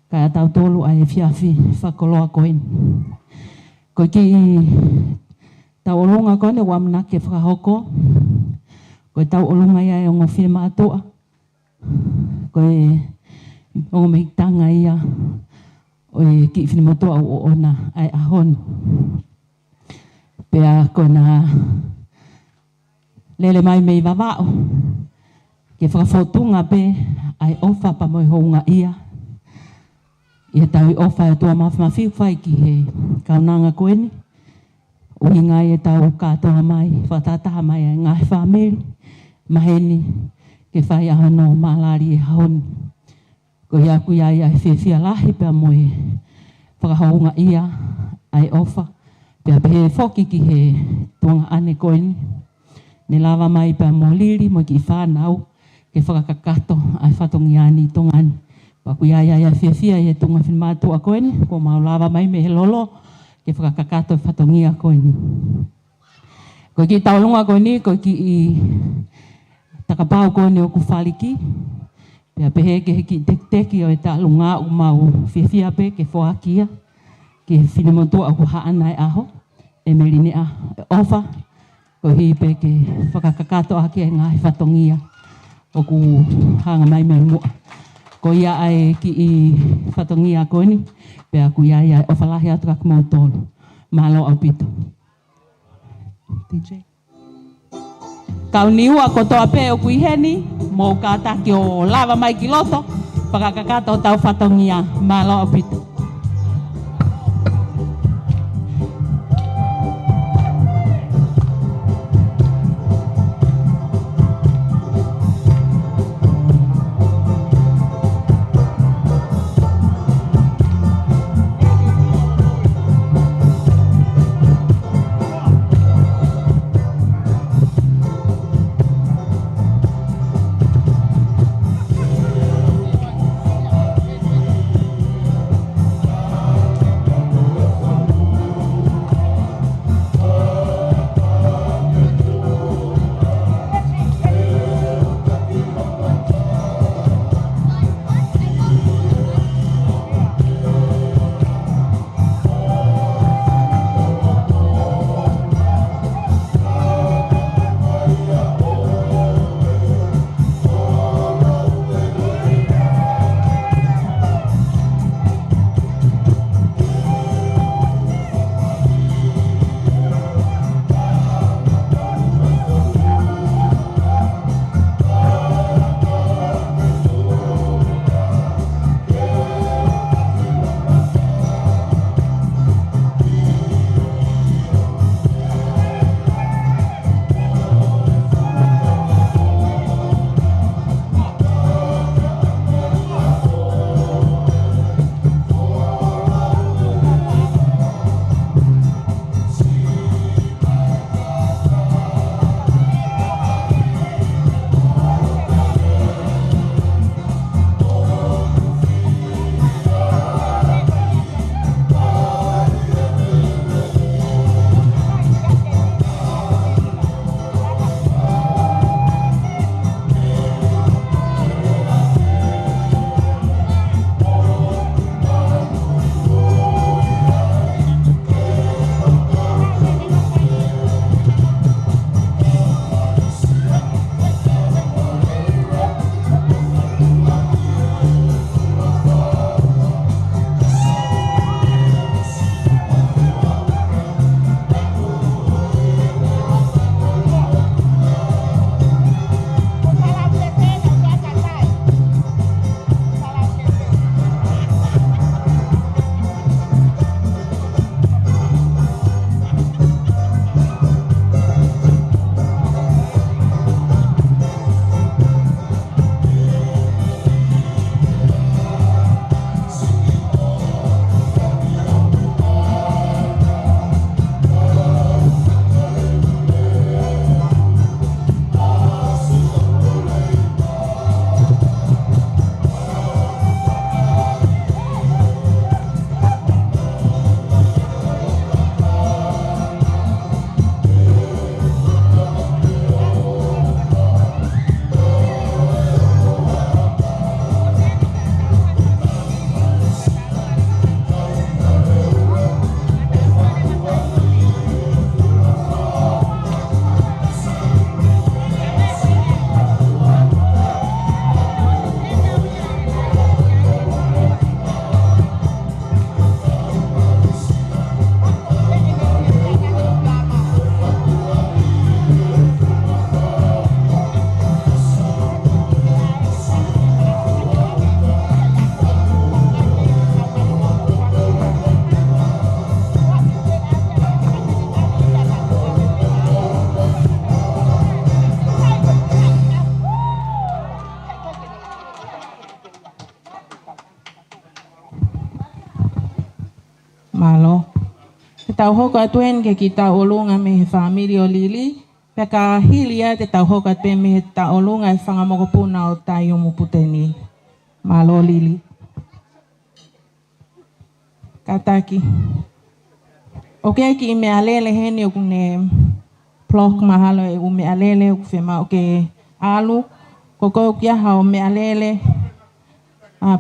kai atau tolu ai whiawhi whakoloa koe koe ki tau olunga koe ne wamna ke whakahoko. Koe tau olunga ia e ongo whima atua. Koe ongo mehitanga ia o e ki whimatua o ona ai ahon. Pea koe na lele mai mei wawao. Ke whakafotunga pe ai ofa pa moi hounga ia. Ia tau i ofa e tua mawhiu whai ki he kaunanga koe ni. Ui ngai e tau katoa mai, whatataha mai e ngai whameri, maheni, ke whai ahono malari e haoni. Ko iaku iai ai whiawhia lahi pia moe whakahaunga ia ai ofa. Pia pehe whoki ki he tuanga ane koeni. Ne lava mai pia mo liri mo ki whanau ke whakakakato ai whatongi ani tongani. Paku iai ai whiawhia e tunga whimatua koeni, ko mau lava mai me he lolo. Ke whakakakato e whatongia koe ni. Koe ki taulunga koe ni, koe ki i takapau koe ni o kuwhaliki. Pea pehe ke heki teki o e talunga o mau whiawhia pe ke whoakia. Ke whinemotua o kuhaana e aho. E merine a ofa. Koe hi pe ke whakakakato ake e ngā whatongia. O ku hanga mai me mua. Ko ia ai ki i whatongia koe ni. Pea ku ia ia o whalahi atu ka kumau tolu. Malo au pito. DJ. Kau niua kotoa pe o kuiheni. Mo ka taki o lava mai ki loto. Pakakakato tau whatongia. Malo au pito. Malo. Te tau hoka tuen ke ki tau olunga me he family o Lili. Peka hilia te tau hoka tuen me he tau olunga e whangamokopuna o tai umu puteni. Malo Lili. Kataki. Oke ki me alele heni o kune plok mahalo e ume alele o kufema oke alu. Koko kia hao me alele.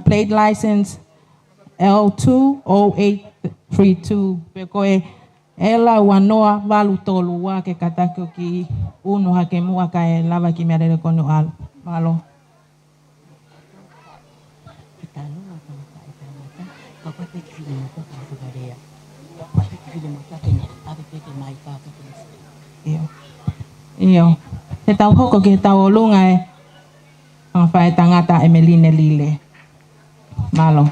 Plate license L20832. Peko e ela wanoa walu tolu wa ke kataki ki unu hake mua ka e lava ki me alele konu alu. Malo. Iyo. Te tau hoko ke tau olunga e ang whae tangata Emeline Lile. Malo.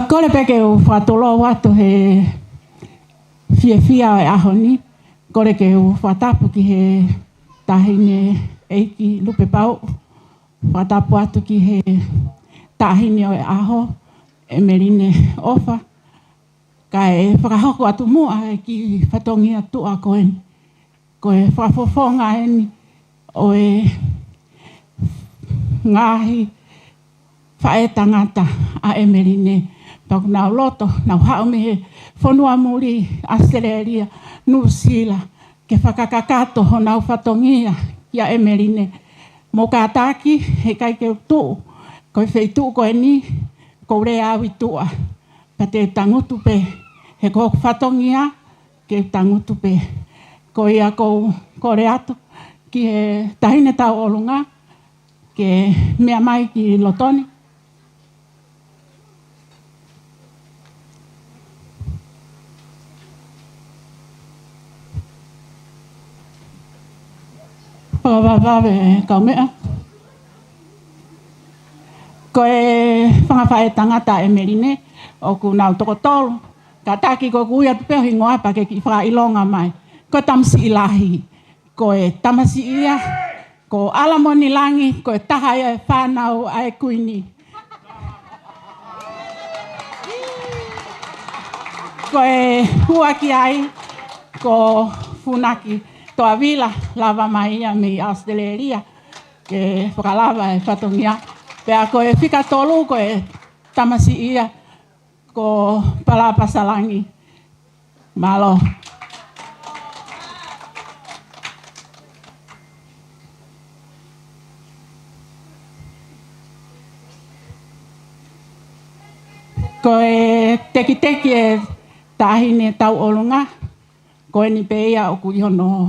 Kore peke o whatolo watu he fia e ahoni. Kore ke o whatapu ki he tahine eiki lupe pau. Whatapu atu ki he tahine o e aho Emeline ofa. Ka e whakahoko atu mua e ki whatongi atu a koen. Ko e whafofonga eni o e ngahi whae tangata a Emeline. Pau nau loto, nau hao me he whanua muri Australia, New Zealand, ke whakakakato ho nau whatongia ki a Emeline. Mō kātaki, he kai ke tū, ko e wheitu ko e ni, ko re awi tua. Pa te tangutu pe, he ko whatongia, ke tangutu pe. Ko ia ko re atu, ki he tahine tau olunga, ke mea mai ki Lotoni. Pawawave kau mea. Ko e whangawhae tangata Emeline, o ku nau toko tolu. Ka taki ko kuia tupeo hi ngoa pa ke ki whailonga mai. Ko tamsi ilahi. Ko e tamasi ia. Ko alamoni langi, ko e taha e whanau ai kuini. Ko e huaki ai, ko funaki. Toa vila lava mai ia mi Australia ke whakalava e whatongia. Pea ko e whika tolu ko e tamasi ia ko palapasalangi. Malo. Ko e teki e tahine tau olunga. Ko e ni peia o ku ihono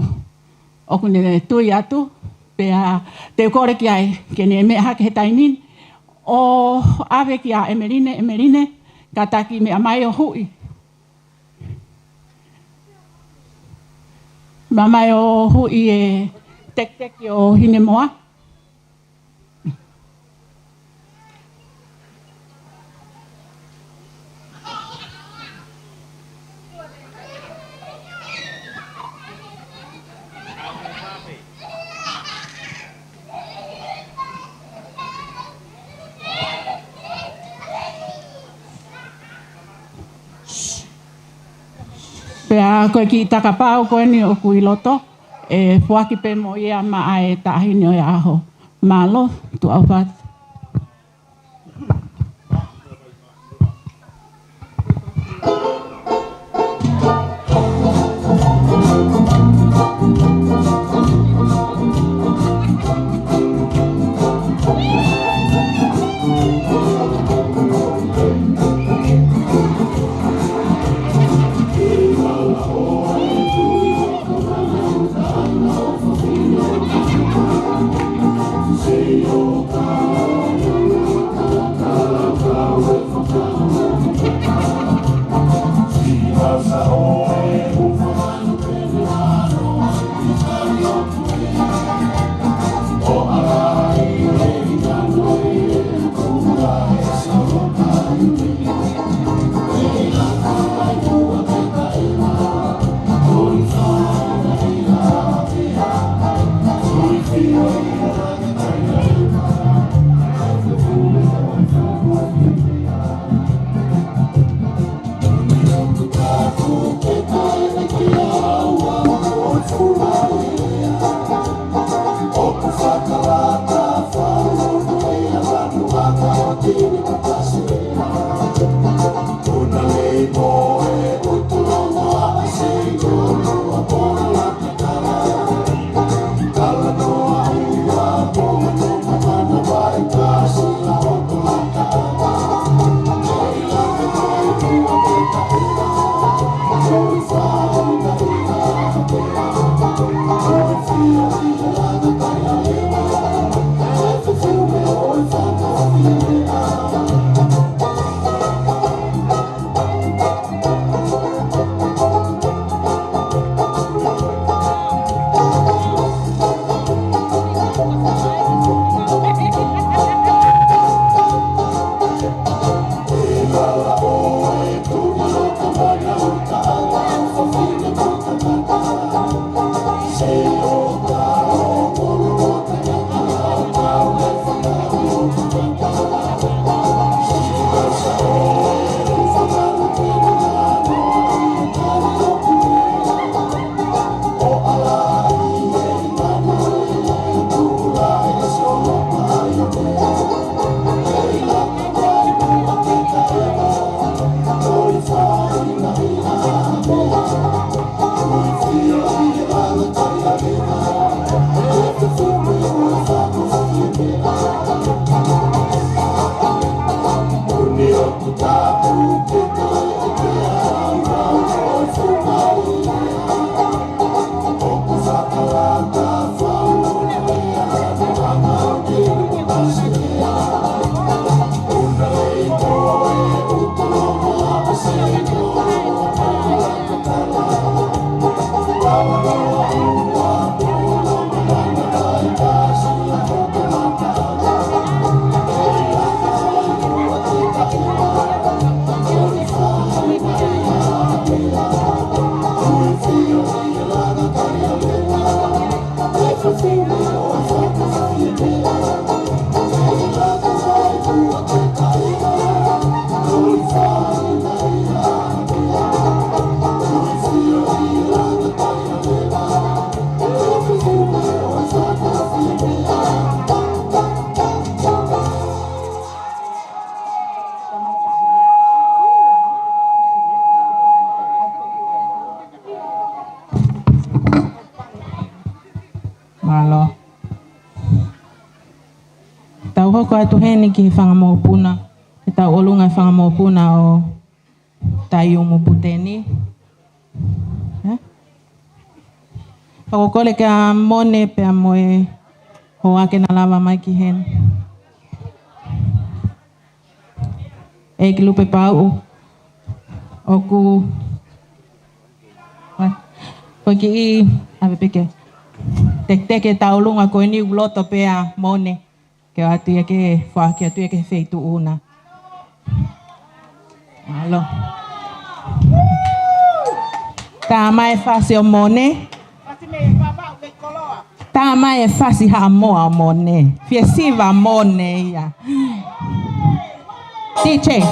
o ku ne tui atu. Pea te ukore ki ai ke ne mea hake he taimin. O ave ki a Emeline, ka taki mea mai o hui. Mamai o hui e tek o hine moa. Pea koe ki takapau koe ni o kui loto, e fuaki pe mo ia ma ai tahini o aho. Malo, tu au pat. Say, oh, God. Malo. Tau hoko atu heni ki whangamopuna. E tau olunga whangamopuna o tai umu puteni. Whakokole kia mone pia moe ho ake na lava mai ki hen. E ki lupe pau oku. Koe ki I awe peke. Teke tau lunga koe ni uloto pia mone. Ke atu ia ke whaki atu ia ke wheitu una. Alo. Tā mai whasi o mone. Tā mai whasi ha moa o mone. Fia siva mone ia. DJ.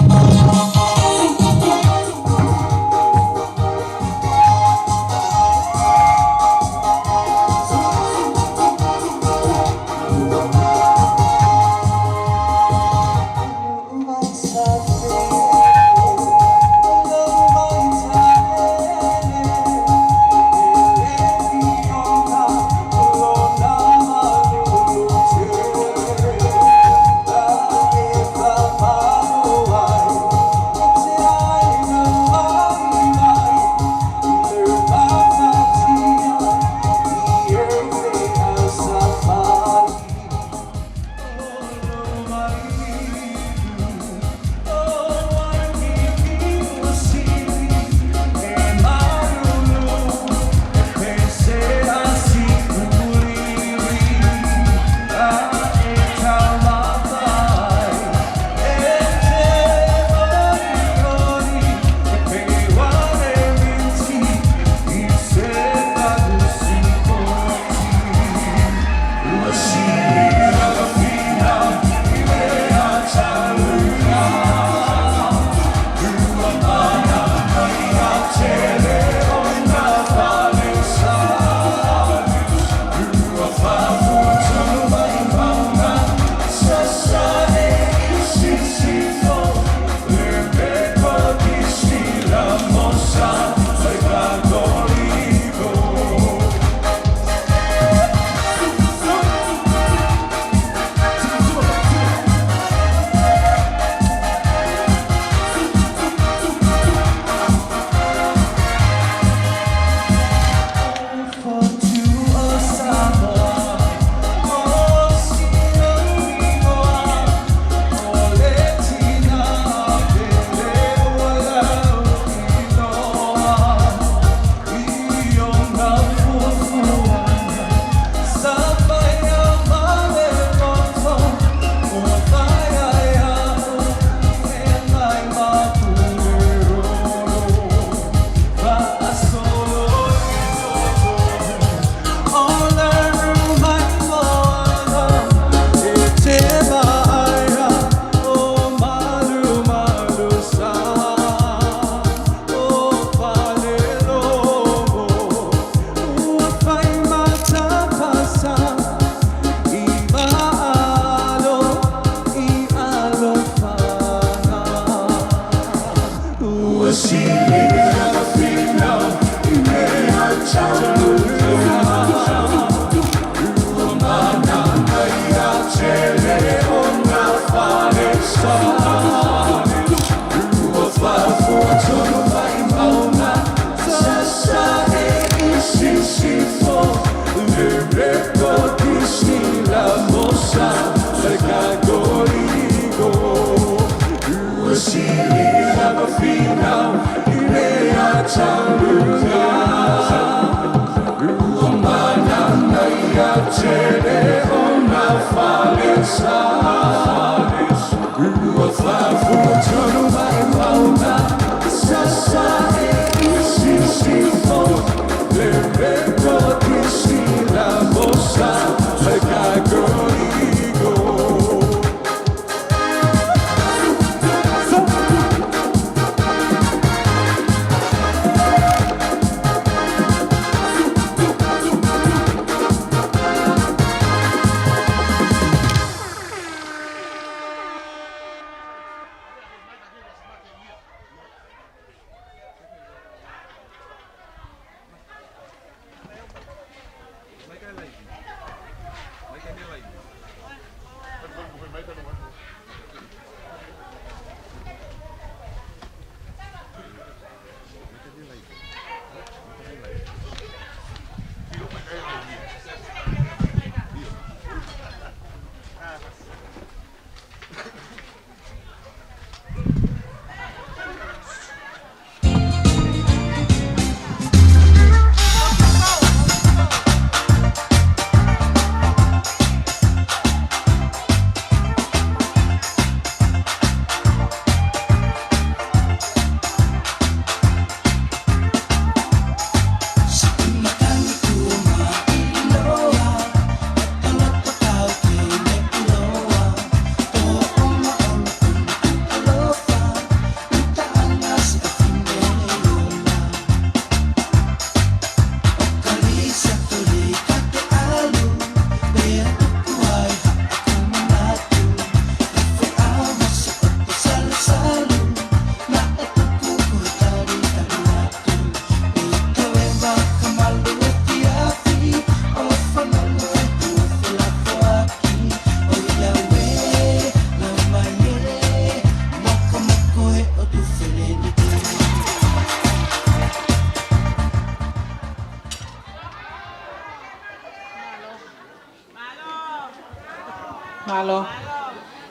Malo.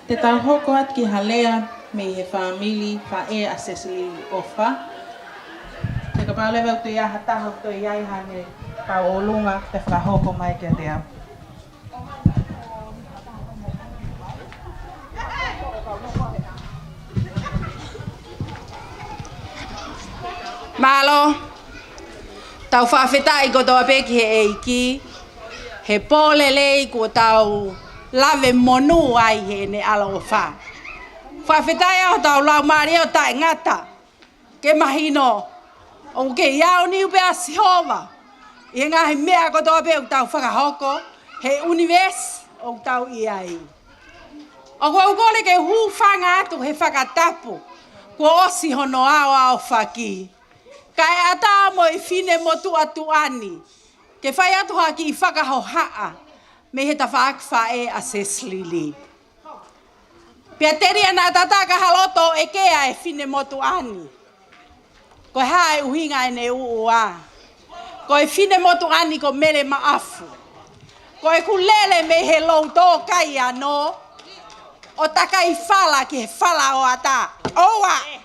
Te tau hoko at ki halea me he family fa e asesli ofa. Te ka pau lewa tu ia hataho tu iai hane pau olunga te whakahoko mai kia te au. Malo. Tau whawhetai ko toa peki he eiki. He pōlelei ko tau lave monu ai he ne ala o wha. Whawhetai au tau lau maari o tae ngata. Ke mahino. O ke iau ni upe a Sihova. I ngā he mea ko toa pe o tau whakahoko. He universe o tau iai. O kua ukole ke hu whanga atu he whakatapu. Kua osi hono au au whaki. Kai ata mo I fine motu atu ani. Ke whai atu haki I whakaho haa. Me he ta whaak e a seslili. Pia teri ana tata ka haloto e kea e fine motu ani. Ko hae uhinga e ne uua. Ko e fine motu ani ko mele maafu. Ko e kulele me he louto kai ano. O takai fala ki he fala o ata. Owa!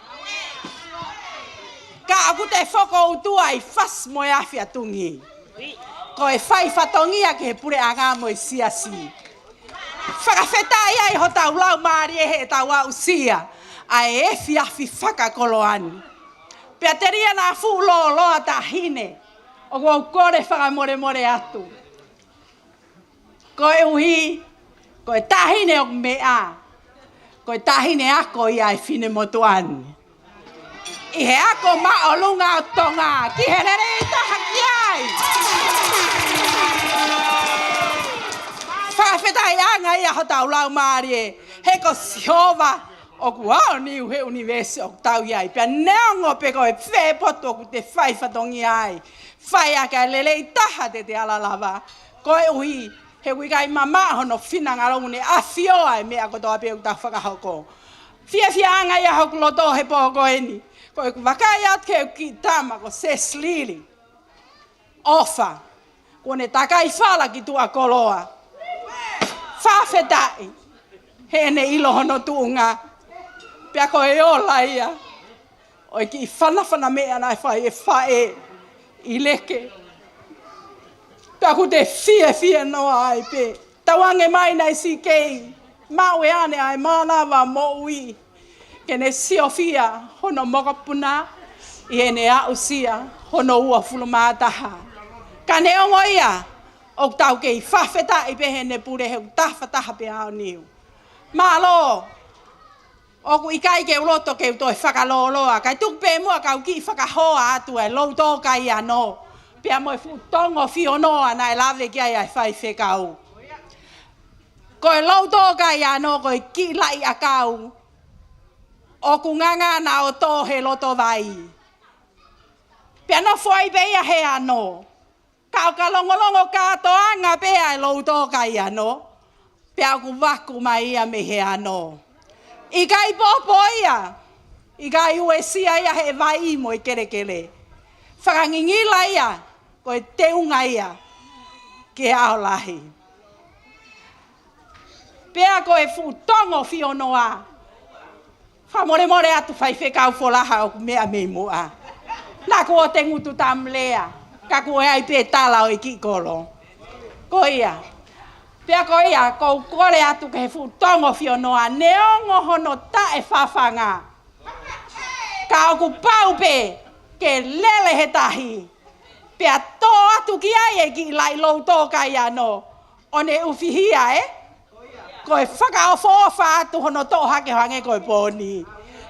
Ka aku te whoko utua I fas mo e awhia tungi. Ko e whai whatongia ki he pure anga mo I siasi. Whakawhetai ai ho tau lau maari e he tau au sia. A e efi awhi whakakolo ani. Pea teria nā fu lo loa ta hine. O kua kore whakamore more atu. Ko e uhi. Ko e tahine o mea. Ko e tahine ako I ai fine motu ani. I he ako ma o lunga o tonga. Ki he nere I taha ki ai. Whakawhetai anga I aho tau lau maari e. He ko Sihova. O kua o niu he universe o tau iai. Pea neongo pe ko e whe poto o ku te whai whatongi ai. Whai aka lele I taha te alalava. Ko e uhi. He wikai mama hono whina ngarongu ne a whioa e mea kotoa pe uta whakahoko. Fia anga I aho kuloto he pōko eni. Ko e wakai atke ki tama ko seslili. Ofa. Ko ne takai whala ki tua koloa. Whawhetai. He ne ilo hono tuunga. Pea ko e ola ia. O ki whana mea nai whae I leke. Pea ku te fia noa ai pe. Tawange mai nei si kei. Maue ane ai mānawa mo ui. Ke ne siofia hono mokapuna. I ene au sia hono ua fulumataha. Ka ne ongo ia. O tau kei whawheta I pehe ne pure heu tawhataha pe au niu. Malo. Oku ikai ke uloto ke toi whakaloloa. Kai tuk pe mua kau ki whakahoa atu e louto kai ano. Pea moi tongo fionoa na e lave ki ai whai whekau. Koe louto kai ano koe ki lai a kau. Oku nganga na o tō he loto vai. Pea no fwai beia he ano. Kau ka longolongo kātoanga pea e louto kai ano. Pea ku waku mai ia me he ano. Ikai popo ia. Ikai uesia ia he vai mo I kere. Whakangingila ia. Koe teunga ia. Ke ao lahi. Pea koe futongo fionoa. Whamore atu whai whekau wholaha o mea me mua. Nā kua te ngutu tamlea. Ka kua ai pe tala o I ki kolo. Ko ia. Pea ko ia, kou kore atu ke he futongo fionoa, neongo hono ta e whawhanga. Ka oku paupe, ke lele he tahi. Pea tō atu ki ai e ki lai louto kai ano. O ne uwhihia Koe whakaofoofa atu hono tō hake hange koe pōni.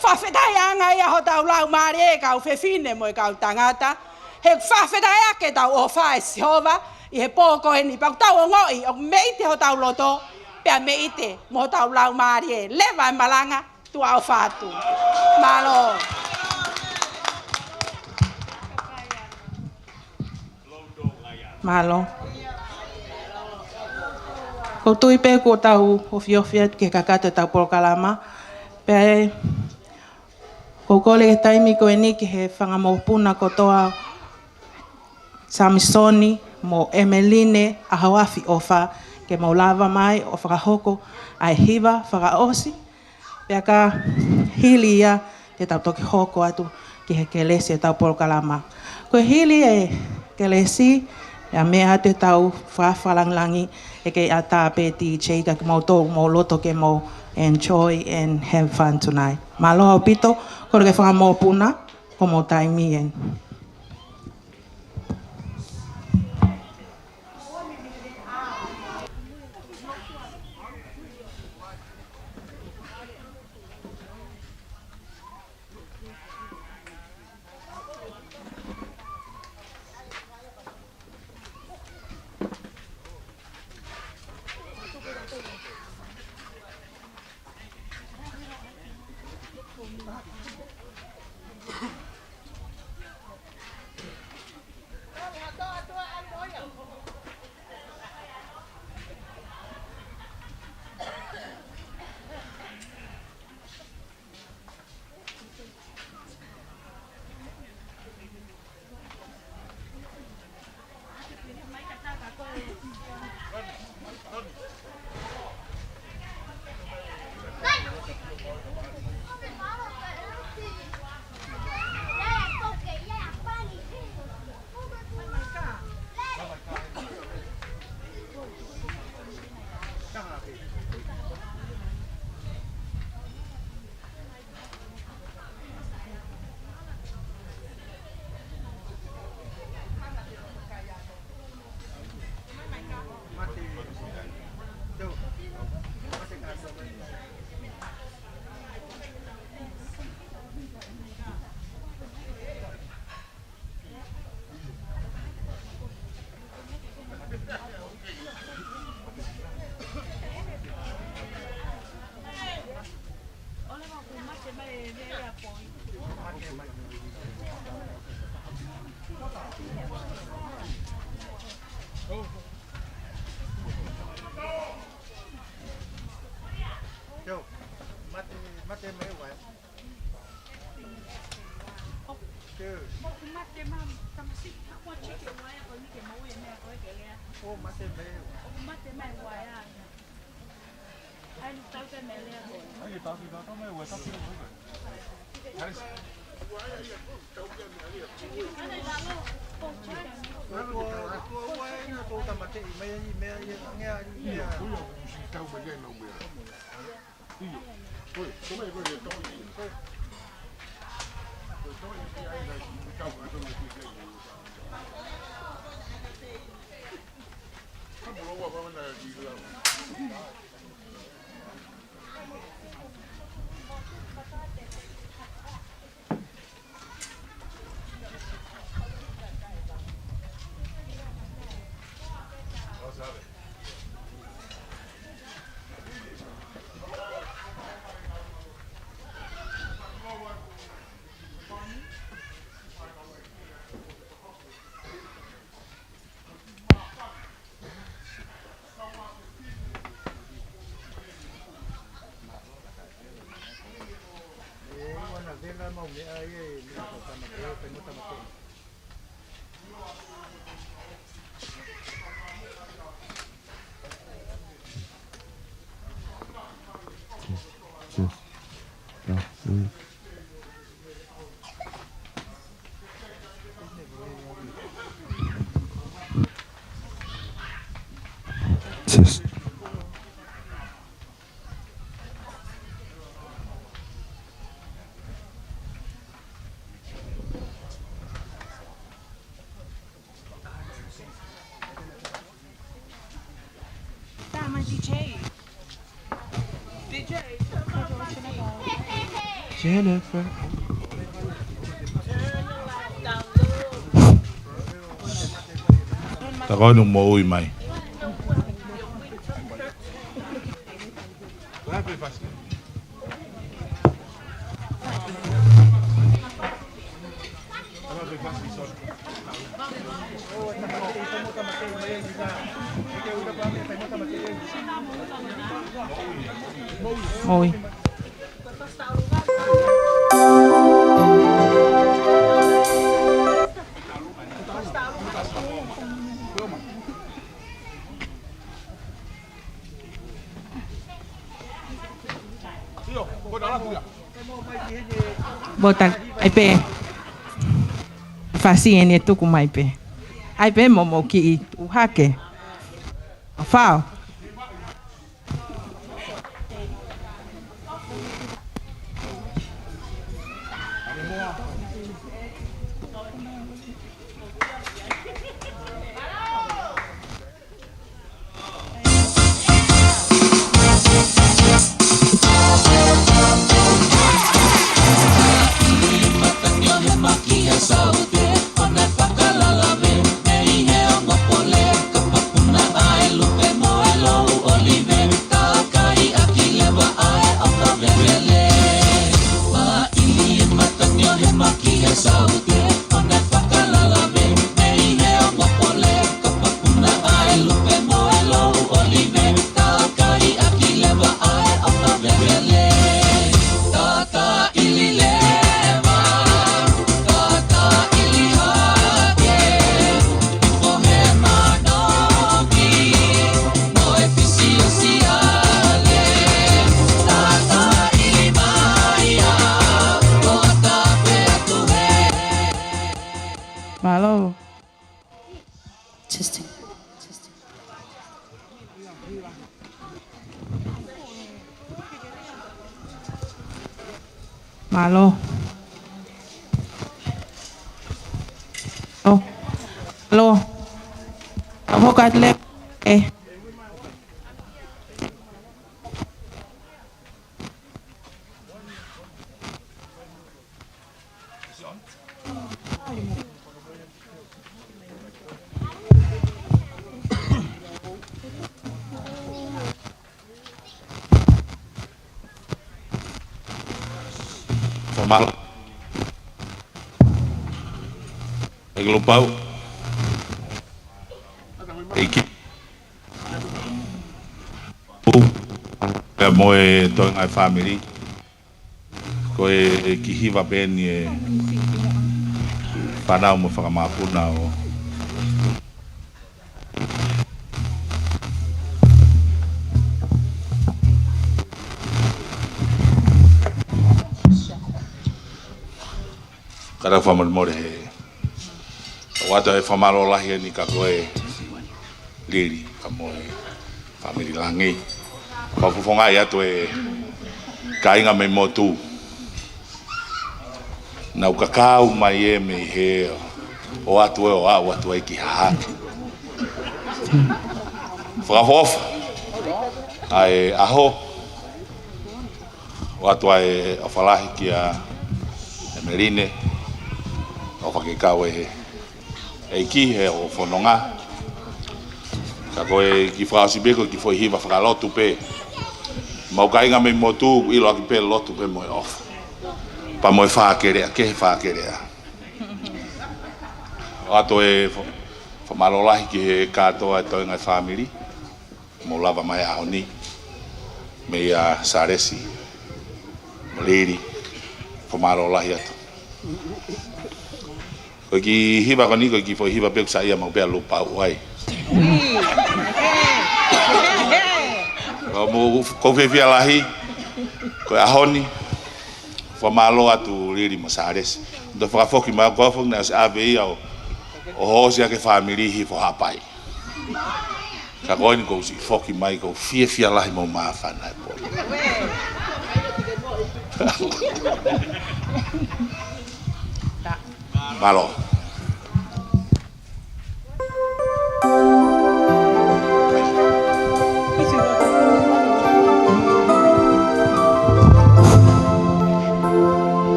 Whawhetai anga ia ho tau lau maari e kau whewhine mo kau tangata. He whawhetai ake tau o whae sihova. I he pōko e ni pau tau o ngoi o meite ho tau loto pea meite mo tau lau maari e lewa e malanga tua o whātu. Malo. Malo. Ko tui pe ko tau ofiofia ke kakata tau polokalama. Pe ko kole e taimi ko e ni ki he whangamopuna ko toa Samisoni mo Emeline a hawafi ofa ke mo lava mai o whakahoko ai hiva whakaosi. Pea ka hili ia te tau toki hoko atu ki he kelesi e tau polokalama. Ko hili e kelesi e mea te tau whawhalanglangi e ke a tā pe DJ ka mo tō mo loto ke mo enjoy and have fun tonight. Malo pito ko ke whakamopuna ko mo taimien. Jennifer. Tako nung mauwi mai. Môi. Botan ai pe. Fasi ene tuku mai pe. Ai pe momo ki I tu hake. Fao. Malo. Testing. Malo. Oh. Lo. Ako katlep. Formal. Naglupau. Iki. Kaya mo to ang family. Ko kihiwa ben ye. Para mo whakamapuna o. Kada whamal more he. Wata e whamalo lahi ni ka koe liri ka moe whamiri langi. Whapufonga i atu e ka inga me motu. Nau kakau mai e me he o atu e o au atu e ki hahaki. Whakafofa. Ai aho. O atu e o whalahi ki a Emeline. O whakekau e ki he o whanonga. Ka koe ki whaasibeko ki whaihiwa whakalotu pe. Mau ka inga me motu ilo aki pe lotu pe moe ofa. Pa moe whaakerea, ke he whaakerea. O ato e whamalolahi ki he katoa e toi ngai whamiri. Mo lava mai ahoni. Me ia saresi. Maliri. Whamalolahi ato. Koe ki hiwa koni, koe ki hiwa peku sa ia mau pea lupa uai. Koe whiwhia lahi, koe ahoni, whamalo atu riri mo saresi. Ndo whakafoki mai koe whok na se AVI au o hosi ake whamiri hi fo hapai. Ka koe ni kou si foki mai kou whiwhia lahi mo maa whanai po. Malo.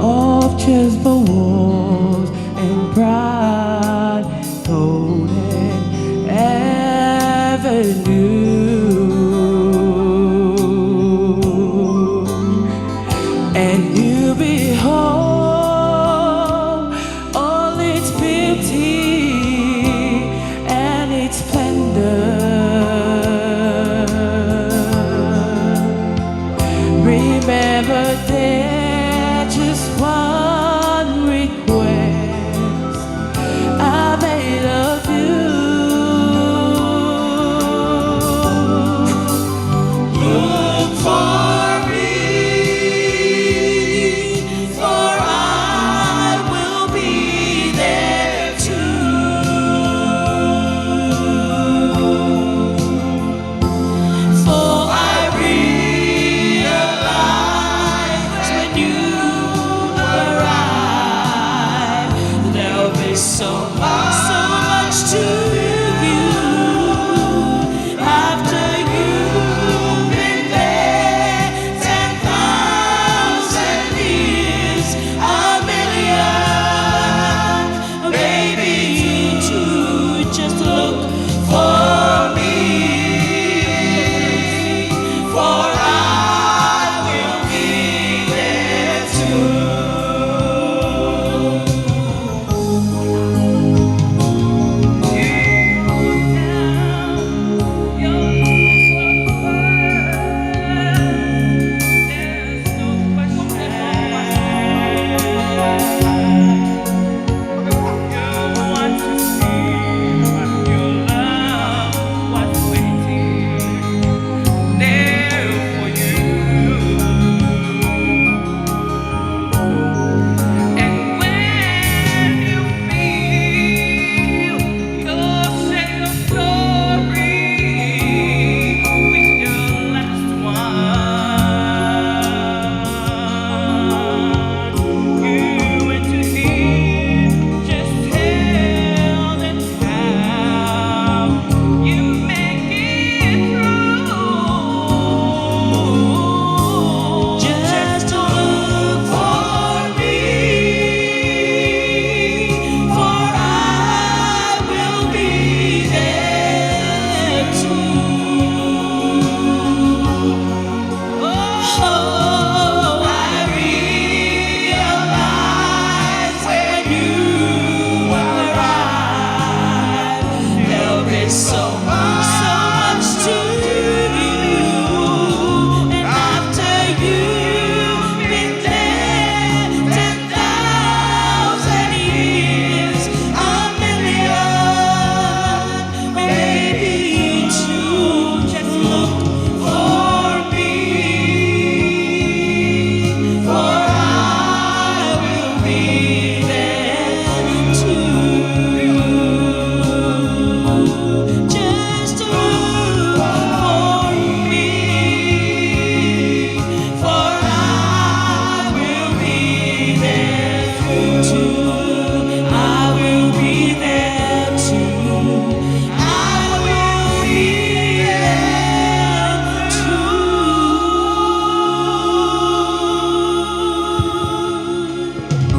Of just the walls and broad golden avenue, and you behold all its beauty and its splendor. Remember there just one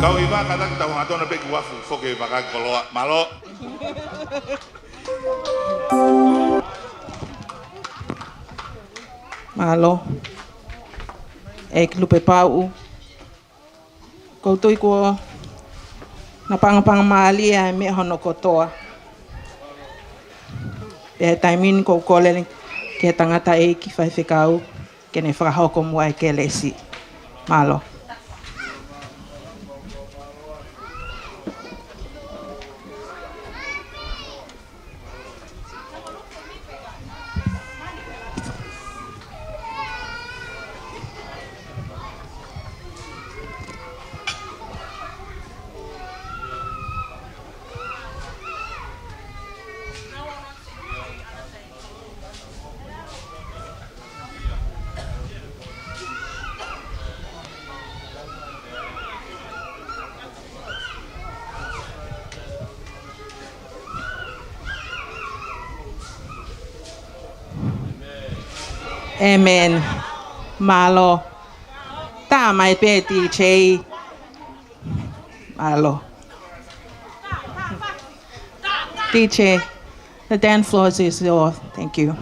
Kau iba kata kita ngato na peki wafu foke bakal koloa malo. Malo. Ek lupe pau. Kau tui ko na pang mali ai me hono kotoa. E taimin ko kolele ke tangata e ki fai fikau ke ne whakahoko mua e ke lesi. Malo. Amen. Malo. Ta mai peti che. Malo. DJ, the dance floor is yours. Thank you.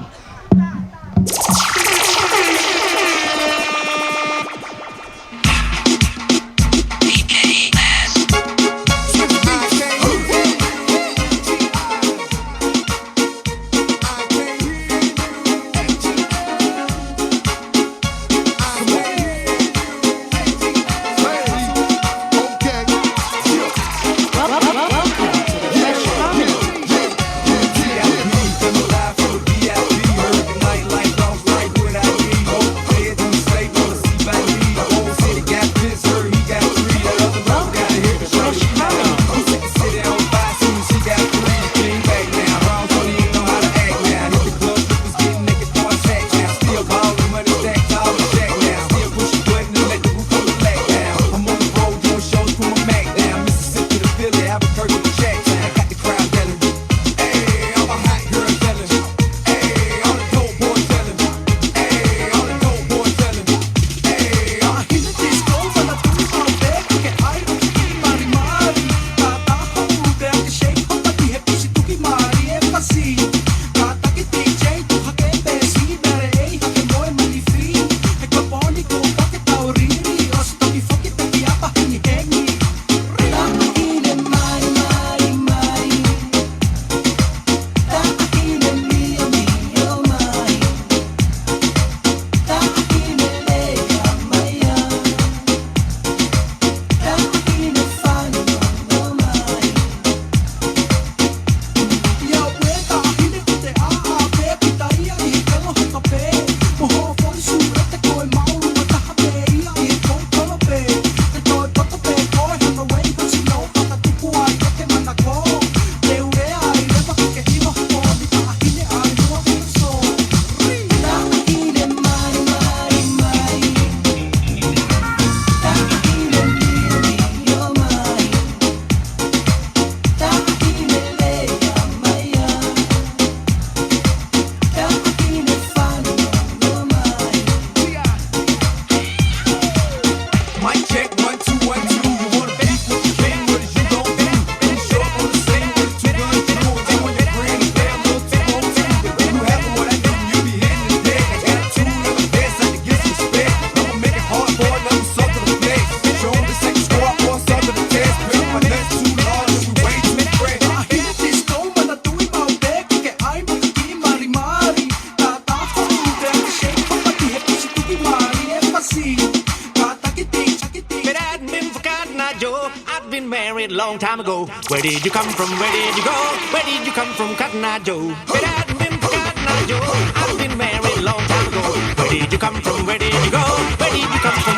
Long time ago. Where did you come from? Where did you go? Where did you come from, Cotton Eye Joe? If it hadn't been for Cotton Eye Joe, I'd been married a long time ago. Where did you come from? Where did you go? Where did you come from?